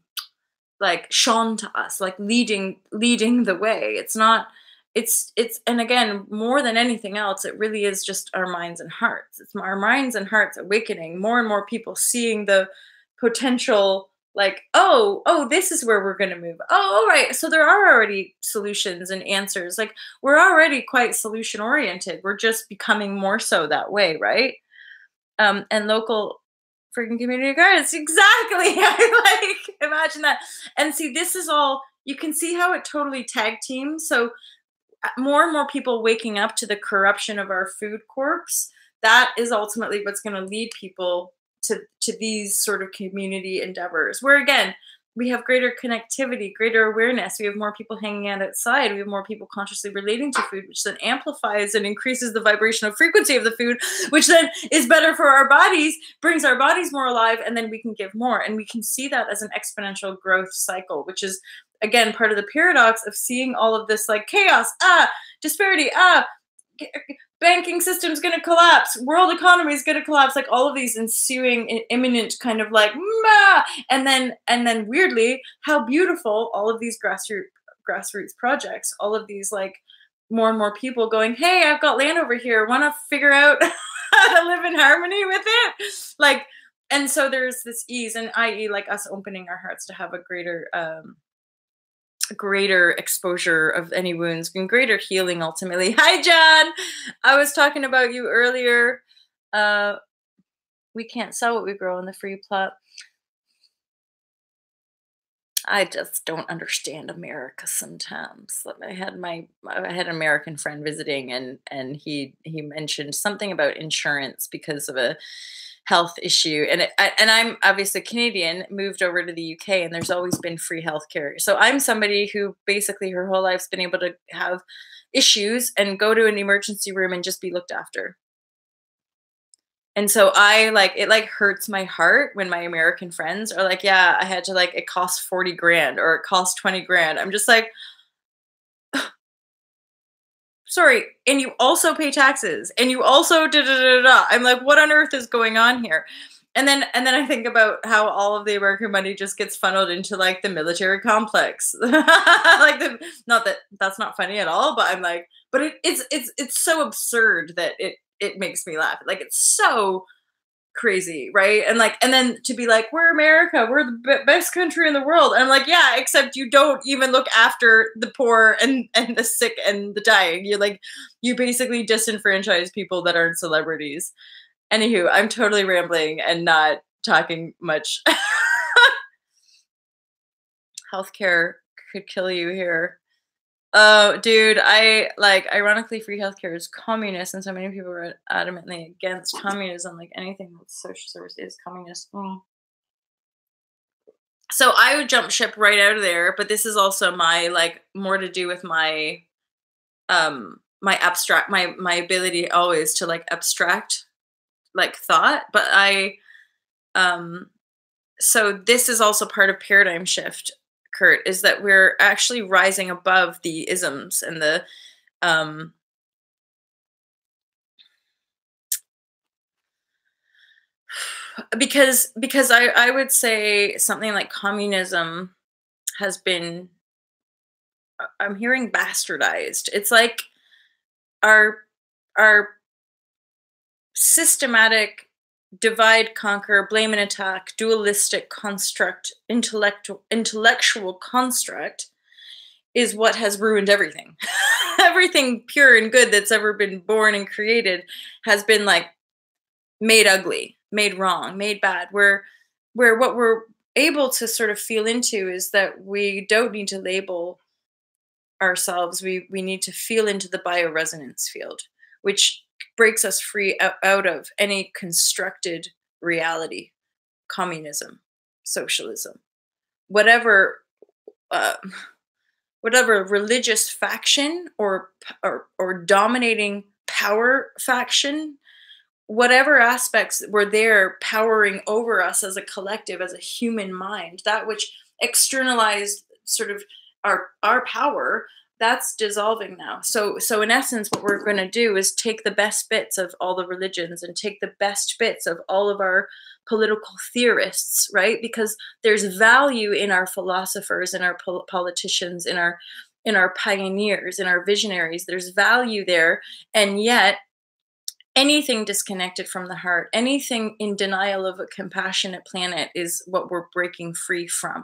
like shown to us, like leading the way. It's not, it's and again, more than anything else, it really is just our minds and hearts. It's our minds and hearts awakening, more and more people seeing the potential, like, oh, this is where we're going to move. Oh, all right, so there are already solutions and answers. Like we're already quite solution oriented, we're just becoming more so that way, right? And local freaking community gardens. Exactly. I like imagine that. And see, this is all, you can see how it totally tag teams. So more and more people waking up to the corruption of our food corpse. That is ultimately what's going to lead people to these sort of community endeavors, where again, we have greater connectivity, greater awareness. We have more people hanging out outside. We have more people consciously relating to food, which then amplifies and increases the vibrational frequency of the food, which then is better for our bodies, brings our bodies more alive, and then we can give more. And we can see that as an exponential growth cycle, which is, again, part of the paradox of seeing all of this like chaos, disparity, banking system's going to collapse, world economy is going to collapse, like all of these ensuing imminent kind of like Mah! and then weirdly how beautiful all of these grassroots projects, all of these like more and more people going, hey, I've got land over here, want to figure out how to live in harmony with it, like. And so there's this ease, and i.e. like us opening our hearts to have a greater exposure of any wounds and greater healing ultimately. Hi, John. I was talking about you earlier. We can't sell what we grow in the free plot. I just don't understand America sometimes. I had an American friend visiting, and he mentioned something about insurance because of a health issue, and I'm obviously Canadian, moved over to the UK, and there's always been free healthcare. So I'm somebody who basically her whole life's been able to have issues and go to an emergency room and just be looked after. And so it like hurts my heart when my American friends are like, yeah, I had to like, it costs 40 grand or it costs 20 grand. I'm just like, sorry, and you also pay taxes, and you also da da da da. I'm like, what on earth is going on here? And then I think about how all of the American money just gets funneled into like the military complex. Like not that that's not funny at all, but I'm like, but it's so absurd that it makes me laugh. Like it's so crazy, right? And like, and then to be like, we're America, we're the best country in the world, and I'm like, yeah, except you don't even look after the poor and the sick and the dying. You're like, you basically disenfranchise people that aren't celebrities. Anywho, I'm totally rambling and not talking much. Healthcare could kill you here. Oh, dude, ironically, free healthcare is communist, and so many people are adamantly against communism. Like anything with social service is communist. So I would jump ship right out of there, but this is also my, like, more to do with my, my abstract, my ability always to, like, abstract, like, thought. But so this is also part of paradigm shift, Kurt, is that we're actually rising above the isms and the because I would say something like communism has been, I'm hearing bastardized. It's like our systematic divide, conquer, blame and attack, dualistic construct, intellectual construct is what has ruined everything. Everything pure and good that's ever been born and created has been like made ugly, made wrong, made bad. Where what we're able to sort of feel into is that we don't need to label ourselves. We need to feel into the bioresonance field, which breaks us free out of any constructed reality, communism, socialism, whatever religious faction or dominating power faction, whatever aspects were there powering over us as a collective, as a human mind, that which externalized sort of our power, that's dissolving now. So in essence, what we're going to do is take the best bits of all the religions and take the best bits of all of our political theorists, right? Because there's value in our philosophers, in our politicians, in our pioneers, in our visionaries. There's value there. And yet anything disconnected from the heart, anything in denial of a compassionate planet is what we're breaking free from.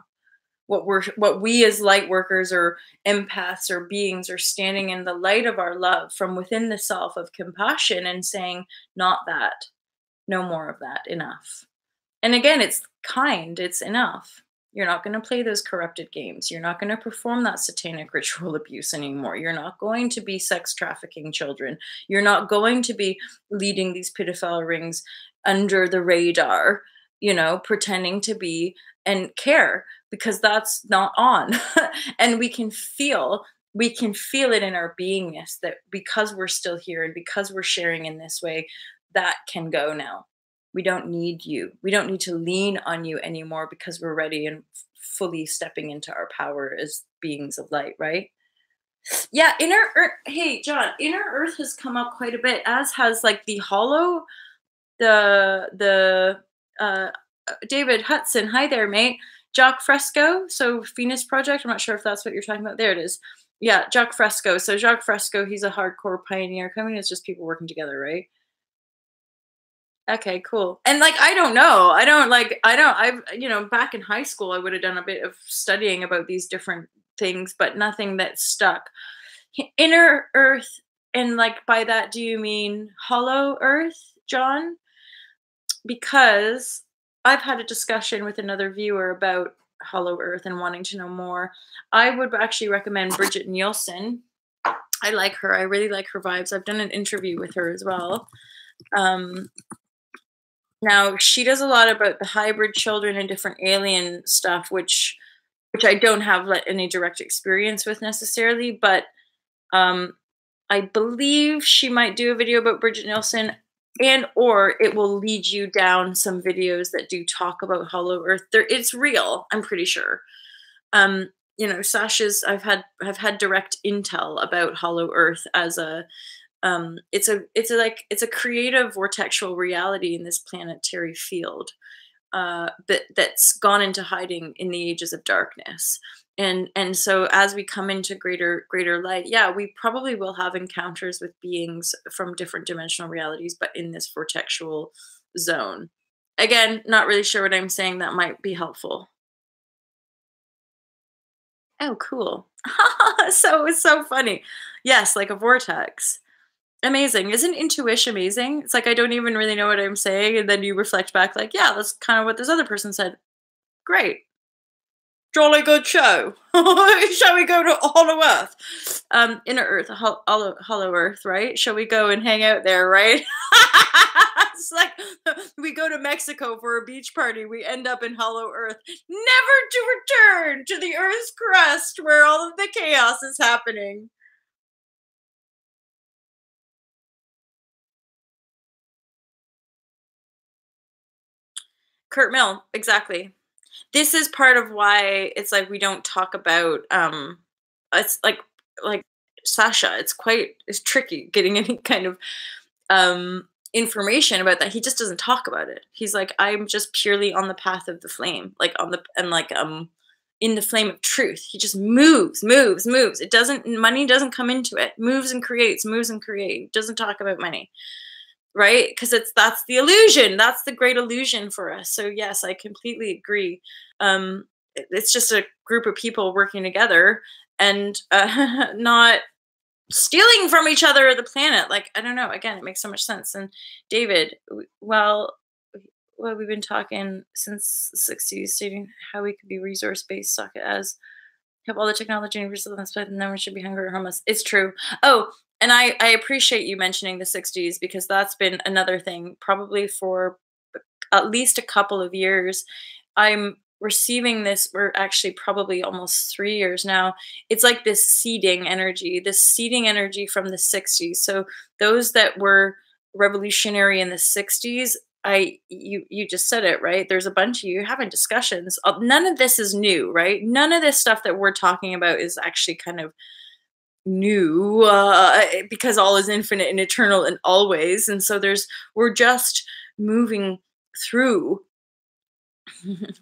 What we as light workers or empaths or beings are standing in the light of our love from within the self of compassion and saying, not that, no more of that, enough. And again, it's kind, it's enough. You're not going to play those corrupted games. You're not going to perform that satanic ritual abuse anymore. You're not going to be sex trafficking children. You're not going to be leading these pedophile rings under the radar, pretending to be and care, because that's not on. And we can feel it in our beingness that because we're still here and because we're sharing in this way, that can go now. We don't need you. We don't need to lean on you anymore because we're ready and fully stepping into our power as beings of light, right? Yeah, inner Earth. Hey, John, inner Earth has come up quite a bit, as has like the hollow, the David Hudson. Hi there, mate. Jock Fresco. So Venus Project. I'm not sure if that's what you're talking about. There it is. Yeah, Jock Fresco. So Jock Fresco, he's a hardcore pioneer. I mean, it's just people working together, right? Okay, cool. And like, I don't know. I've, back in high school, I would have done a bit of studying about these different things, but nothing that stuck. Inner Earth, and like by that, do you mean hollow Earth, John? Because I've had a discussion with another viewer about hollow Earth and wanting to know more. I would actually recommend Bridget Nielsen. I like her. I really like her vibes. I've done an interview with her as well. Um, Now she does a lot about the hybrid children and different alien stuff, which I don't have any direct experience with necessarily, but um, I believe she might do a video about Bridget Nielsen, and or it will lead you down some videos that do talk about Hollow Earth. It's real, I'm pretty sure. Sasha's I've had direct intel about Hollow Earth as a it's a creative vortexual reality in this planetary field that's gone into hiding in the ages of darkness. And so as we come into greater light, yeah, we probably will have encounters with beings from different dimensional realities, but in this vortexual zone. Again, not really sure what I'm saying. That might be helpful. Oh, cool. So it's so funny. Yes, like a vortex. Amazing. Isn't intuition amazing? It's like I don't even really know what I'm saying, and then you reflect back like, "Yeah, that's kind of what this other person said." Great. Jolly good show. Shall we go to Hollow Earth? Inner Earth, Hollow Earth, right? Shall we go and hang out there, right? It's like we go to Mexico for a beach party, we end up in Hollow Earth, never to return to the Earth's crust where all of the chaos is happening. Kurt Mill, exactly. This is part of why it's like we don't talk about it's like Sasha, it's tricky getting any kind of information about that. He just doesn't talk about it. He's like, I'm just purely on the path of the flame, like on the and like in the flame of truth. He just moves. It doesn't money doesn't come into it. Moves and create. Doesn't talk about money, right? Because that's the illusion. That's the great illusion for us. So yes, I completely agree. It's just a group of people working together and not stealing from each other or the planet. Like, I don't know. Again, it makes so much sense. And David, well, we've been talking since the 60s, stating how we could be resource based, suck it as have all the technology and resources, but no one should be hungry or homeless. It's true. Oh, and I appreciate you mentioning the 60s because that's been another thing, probably for at least a couple of years. I'm receiving this, we're actually probably almost 3 years now. It's like this seeding energy from the 60s. So those that were revolutionary in the 60s, you just said it, right? There's a bunch of you having discussions. None of this is new, right? None of this stuff that we're talking about is actually kind of new because all is infinite and eternal and always. And so we're just moving through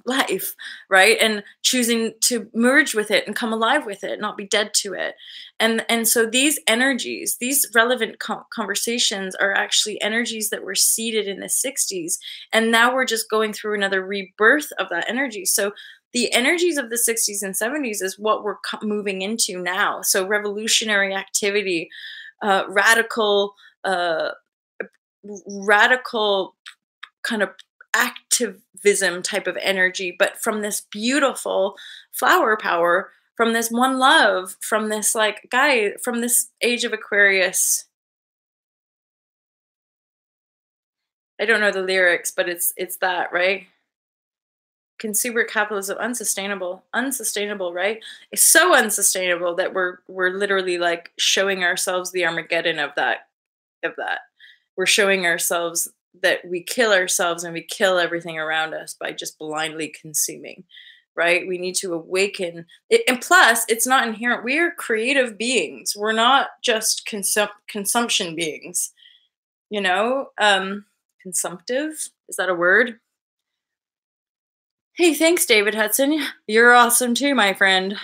life, right? And choosing to merge with it and come alive with it, not be dead to it. And so these energies, these relevant conversations are actually energies that were seeded in the 60s, and now we're just going through another rebirth of that energy. So the energies of the 60s and 70s is what we're moving into now. So revolutionary activity, radical radical kind of activism type of energy, but from this beautiful flower power, from this one love, from this like guy, from this age of Aquarius. I don't know the lyrics, but it's that, right? Consumer capitalism, unsustainable, right? It's so unsustainable that we're literally like showing ourselves the Armageddon of that. We're showing ourselves that we kill ourselves and we kill everything around us by just blindly consuming, right? We need to awaken it, and plus it's not inherent. We are creative beings. We're not just consumption beings, you know? Consumptive, is that a word? Hey, thanks, David Hudson. You're awesome too, my friend.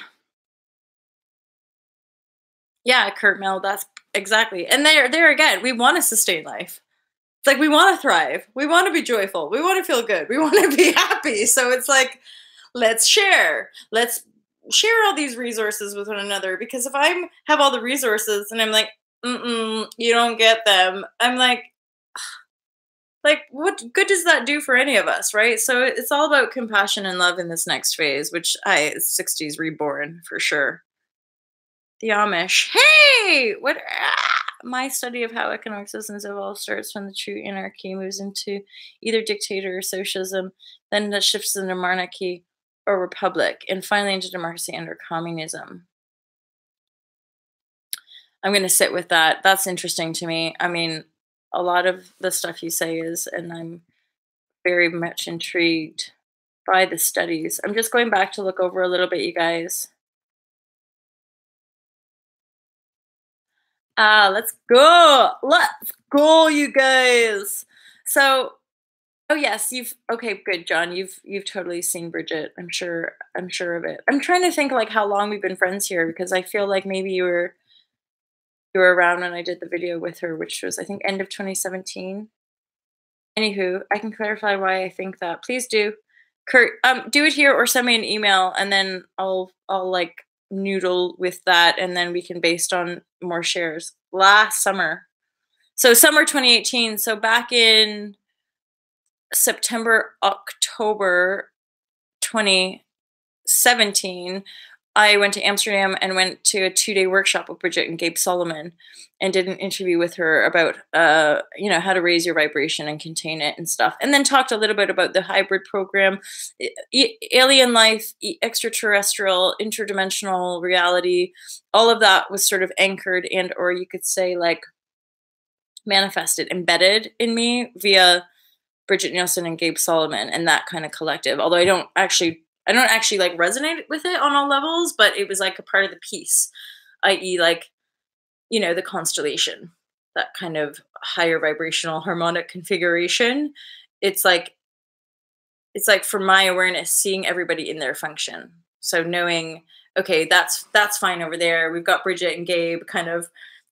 Yeah, Kurt Mel, that's exactly. And there again, we want to sustain life. It's like we want to thrive. We want to be joyful. We want to feel good. We want to be happy. So it's like, let's share. Let's share all these resources with one another. Because if I have all the resources and I'm like, you don't get them, I'm like, what good does that do for any of us, right? So it's all about compassion and love in this next phase, which 60s reborn for sure. The Amish. Hey, what? My study of how economic systems evolve starts when the true anarchy moves into either dictator or socialism, then that shifts into monarchy or republic, and finally into democracy and or communism. I'm going to sit with that. That's interesting to me. I mean, a lot of the stuff you say is, and I'm very much intrigued by the studies. I'm just going back to look over a little bit, you guys. Let's go. Let's go, you guys. So, oh yes, you've okay, good, John. You've totally seen Bridget. I'm sure of it. I'm trying to think like how long we've been friends here because I feel like maybe you were around when I did the video with her, which was I think end of 2017. Anywho, I can clarify why I think that. Please do. Kurt, do it here or send me an email and then I'll like noodle with that and then we can based on more shares. Last summer. So summer 2018. So back in September, October 2017, I went to Amsterdam and went to a 2-day workshop with Bridget and Gabe Solomon and did an interview with her about, you know, how to raise your vibration and contain it and stuff. And then talked a little bit about the hybrid program, alien life, extraterrestrial, interdimensional reality. All of that was sort of anchored and, or you could say like manifested, embedded in me via Bridget Nielsen and Gabe Solomon and that kind of collective. Although I don't actually like resonate with it on all levels, but it was like a part of the piece, i.e. like, you know, the constellation, that kind of higher vibrational harmonic configuration. It's like for my awareness, seeing everybody in their function. So knowing, okay, that's fine over there. We've got Bridget and Gabe kind of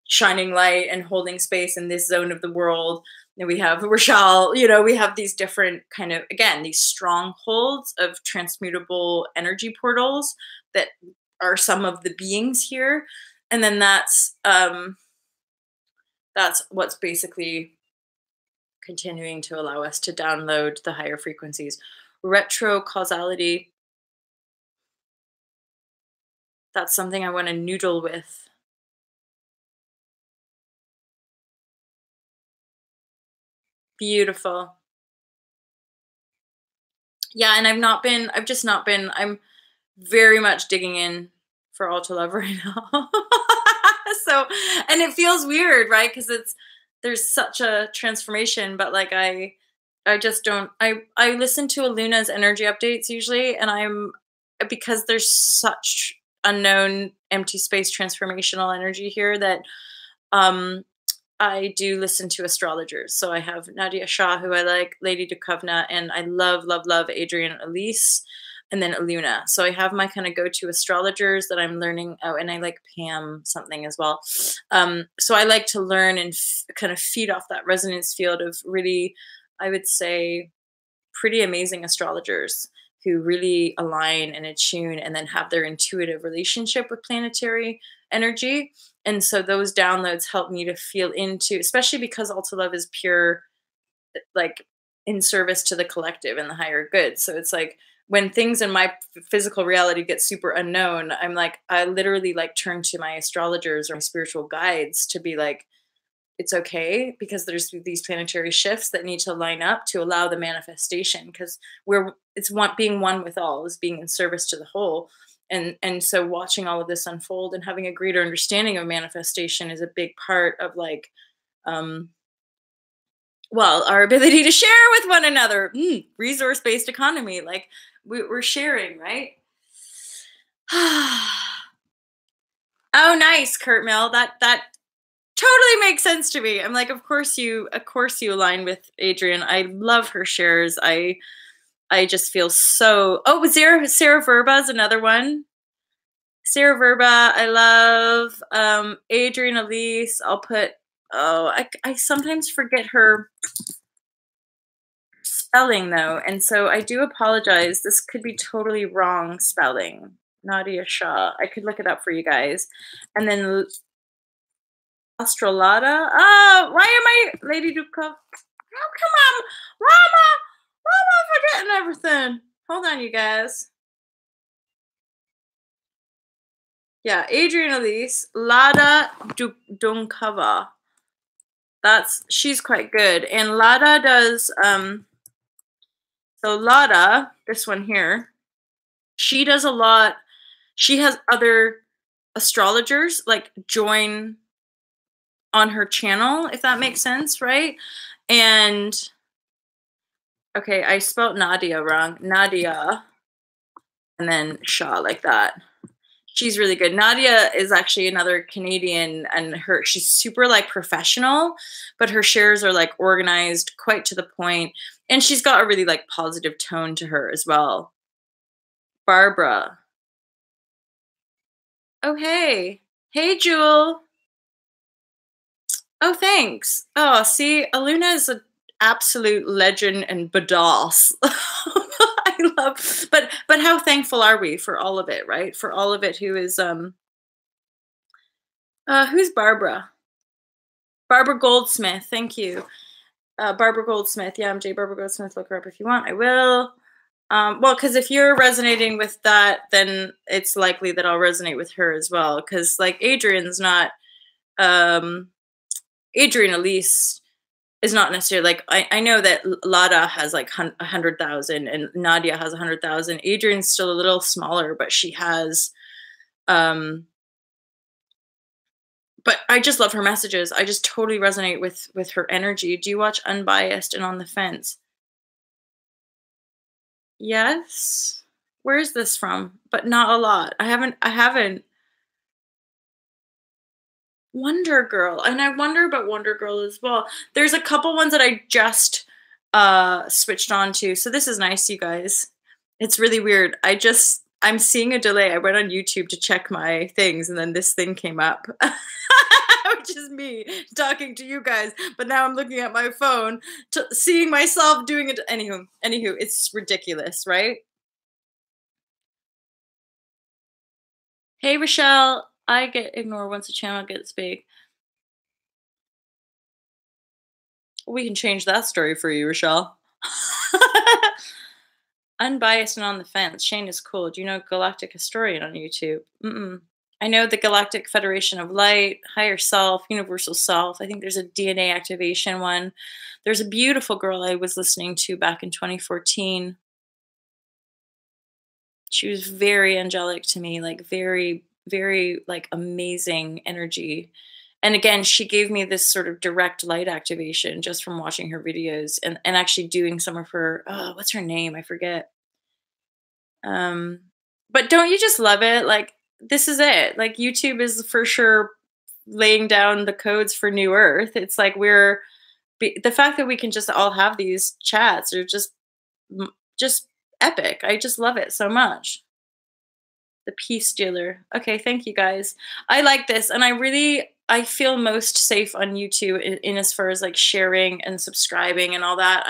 shining light and holding space in this zone of the world. And we have Rochelle, you know, we have these different kind of, again, these strongholds of transmutable energy portals that are some of the beings here. And then that's what's basically continuing to allow us to download the higher frequencies. Retro causality. That's something I want to noodle with. Beautiful. Yeah, and I've just not been, I'm very much digging in for all to love right now. So, and it feels weird, right? Because there's such a transformation, but like I just don't, I listen to Aluna's energy updates usually, and because there's such unknown empty space transformational energy here that, I do listen to astrologers. So I have Nadia Shah, who I like, Lady Dukovna, and I love, love, love Adrienne Elise, and then Aluna. So I have my kind of go-to astrologers that I'm learning. Oh, and I like Pam something as well. So I like to learn and kind of feed off that resonance field of really, I would say, pretty amazing astrologers who really align and attune and then have their intuitive relationship with planetary energy. And so those downloads help me to feel into, especially because Alta Love is pure, like in service to the collective and the higher good. So it's like when things in my physical reality get super unknown, I'm like, I literally like turn to my astrologers or my spiritual guides to be like, it's okay because there's these planetary shifts that need to line up to allow the manifestation, because being one with all is being in service to the whole. And so watching all of this unfold and having a greater understanding of manifestation is a big part of like well, our ability to share with one another. Resource-based economy. Like we're sharing, right? Oh, nice, Kurt Mill. That totally makes sense to me. I'm like, of course you align with Adrian. I love her shares. I just feel so. Oh, Sarah Verba is another one. Sarah Verba, I love. Adrian Elise. I'll put. Oh, I sometimes forget her spelling though, and so I do apologize. This could be totally wrong spelling. Nadia Shah. I could look it up for you guys, and then Astrolata. Why am I Lady Dukov? Oh, come on, Rama, forgetting everything. Hold on, you guys. Yeah, Adrian Elise, Lada Dunkava. She's quite good. And Lada does so Lada, this one here, she does a lot. She has other astrologers like join on her channel, if that makes sense, right? And okay, I spelled Nadia wrong. Nadia and then Shah like that. She's really good. Nadia is actually another Canadian, and she's super like professional, but her shares are like organized, quite to the point, and she's got a really like positive tone to her as well. Barbara. Oh, hey. Hey, Jewel. Oh, thanks. Oh, see, Aluna is an absolute legend and badass. I love, but how thankful are we for all of it, right? For all of it. Who is who's Barbara? Barbara Goldsmith. Thank you, Barbara Goldsmith. Yeah, MJ Barbara Goldsmith. Look her up if you want. I will. Well, because if you're resonating with that, then it's likely that I'll resonate with her as well. Because like Adrian's not, Adrian Elise is not necessarily like, I know that Lada has like 100,000 and Nadia has 100,000. Adrian's still a little smaller, but she has, but I just love her messages. I just totally resonate with her energy. Do you watch Unbiased and On the Fence? Yes. Where is this from? But not a lot. I haven't. Wonder Girl. And I wonder about Wonder Girl as well. There's a couple ones that I just switched on to. So this is nice, you guys. It's really weird. I'm seeing a delay. I went on YouTube to check my things and then this thing came up. Which is me talking to you guys. But now I'm looking at my phone, seeing myself doing it. Anywho, it's ridiculous, right? Hey, Rochelle. I get ignored once the channel gets big. We can change that story for you, Rochelle. Unbiased and On the Fence. Shane is cool. Do you know Galactic Historian on YouTube? I know the Galactic Federation of Light, Higher Self, Universal Self. I think there's a DNA activation one. There's a beautiful girl I was listening to back in 2014. She was very angelic to me, like very, very like amazing energy. And again, she gave me this sort of direct light activation just from watching her videos and actually doing some of her, what's her name? I forget. But don't you just love it? Like, this is it. Like, YouTube is for sure laying down the codes for New Earth. It's like the fact that we can just all have these chats are just epic. I just love it so much. The Peace Dealer. Okay, thank you guys. I like this, and I feel most safe on YouTube in as far as like sharing and subscribing and all that.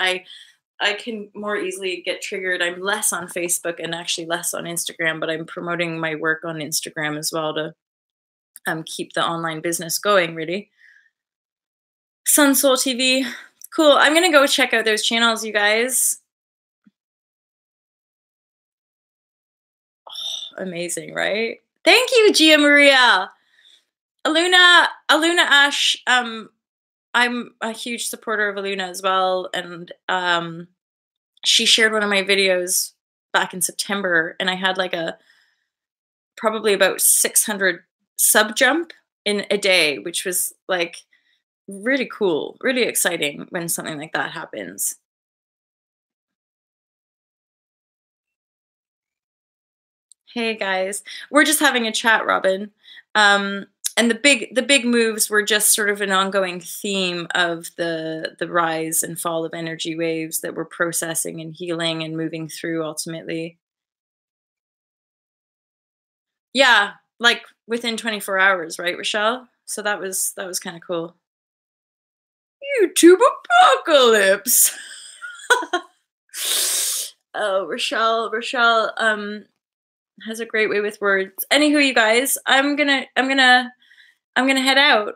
I can more easily get triggered. I'm less on Facebook and actually less on Instagram, but I'm promoting my work on Instagram as well to keep the online business going, really. Sun Soul TV. Cool. I'm going to go check out those channels, you guys. Oh, amazing, right? Thank you, Gia Maria. Aluna Ash, I'm a huge supporter of Aluna as well, and she shared one of my videos back in September, and I had like probably about 600 sub jump in a day, which was like really cool, really exciting when something like that happens. Hey guys, we're just having a chat, Robin. Um, and the big moves were just sort of an ongoing theme of the rise and fall of energy waves that we're processing and healing and moving through ultimately. Yeah, like within 24 hours, right, Rochelle? So that was kind of cool. YouTube apocalypse. Oh, Rochelle has a great way with words. Anywho, you guys, I'm gonna head out.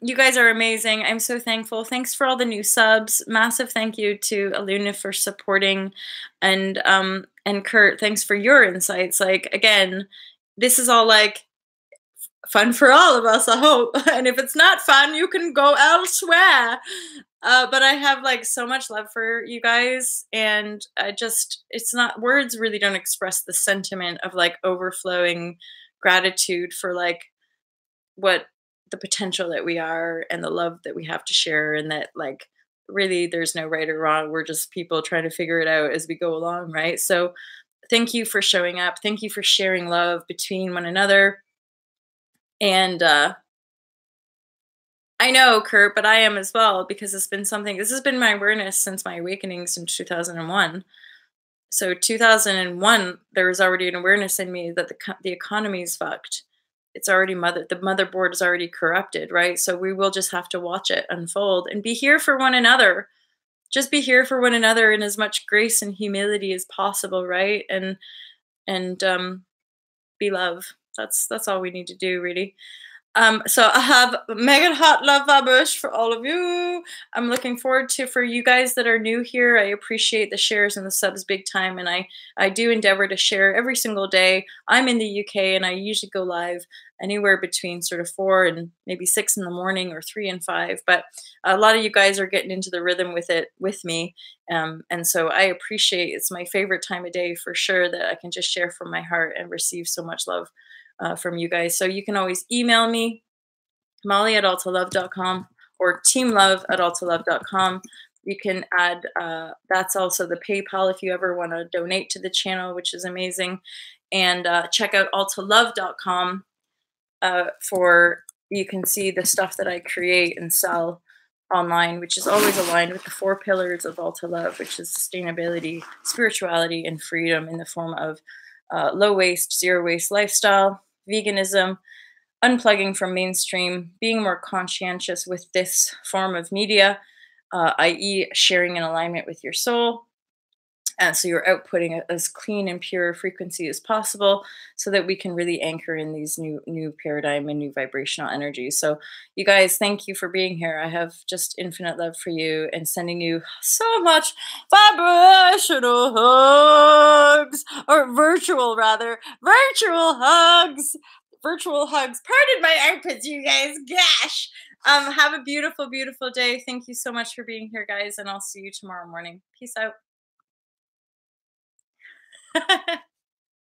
You guys are amazing. I'm so thankful. Thanks for all the new subs. Massive thank you to Aluna for supporting, and Kurt, thanks for your insights. Like again, this is all like fun for all of us, I hope. And if it's not fun, you can go elsewhere. But I have like so much love for you guys, and I just, it's not, words really don't express the sentiment of like overflowing gratitude for like what the potential that we are and the love that we have to share, and that like really there's no right or wrong. We're just people trying to figure it out as we go along, right? So thank you for showing up. Thank you for sharing love between one another. And I know, Kurt, but I am as well, because it's been something, this has been my awareness since my awakenings in 2001. So 2001, there was already an awareness in me that the economy is fucked. It's already the motherboard is already corrupted, right? So we will just have to watch it unfold and be here for one another. Just be here for one another in as much grace and humility as possible, right? And be love. That's all we need to do, really. So I have mega hot love vibrashe for all of you. I'm looking forward to, for you guys that are new here, I appreciate the shares and the subs big time. And I do endeavor to share every single day. I'm in the UK and I usually go live anywhere between sort of 4 and maybe 6 in the morning, or 3 and 5. But a lot of you guys are getting into the rhythm with it with me. And so I appreciate, it's my favorite time of day for sure, that I can just share from my heart and receive so much love from you guys. So you can always email me, molly@altalove.com, or teamlove@altalove.com. You can add, that's also the PayPal if you ever want to donate to the channel, which is amazing. And check out altalove.com for, you can see the stuff that I create and sell online, which is always aligned with the 4 pillars of Alta Love, which is sustainability, spirituality, and freedom in the form of low waste, zero waste lifestyle, veganism, unplugging from mainstream, being more conscientious with this form of media, i.e., sharing in alignment with your soul. And so you're outputting as clean and pure frequency as possible, so that we can really anchor in these new paradigm and new vibrational energies. So you guys, thank you for being here. I have just infinite love for you, and sending you so much vibrational hugs, or virtual rather, virtual hugs. Virtual hugs. Pardon my outputs, you guys. Gosh. Have a beautiful, beautiful day. Thank you so much for being here, guys, and I'll see you tomorrow morning. Peace out.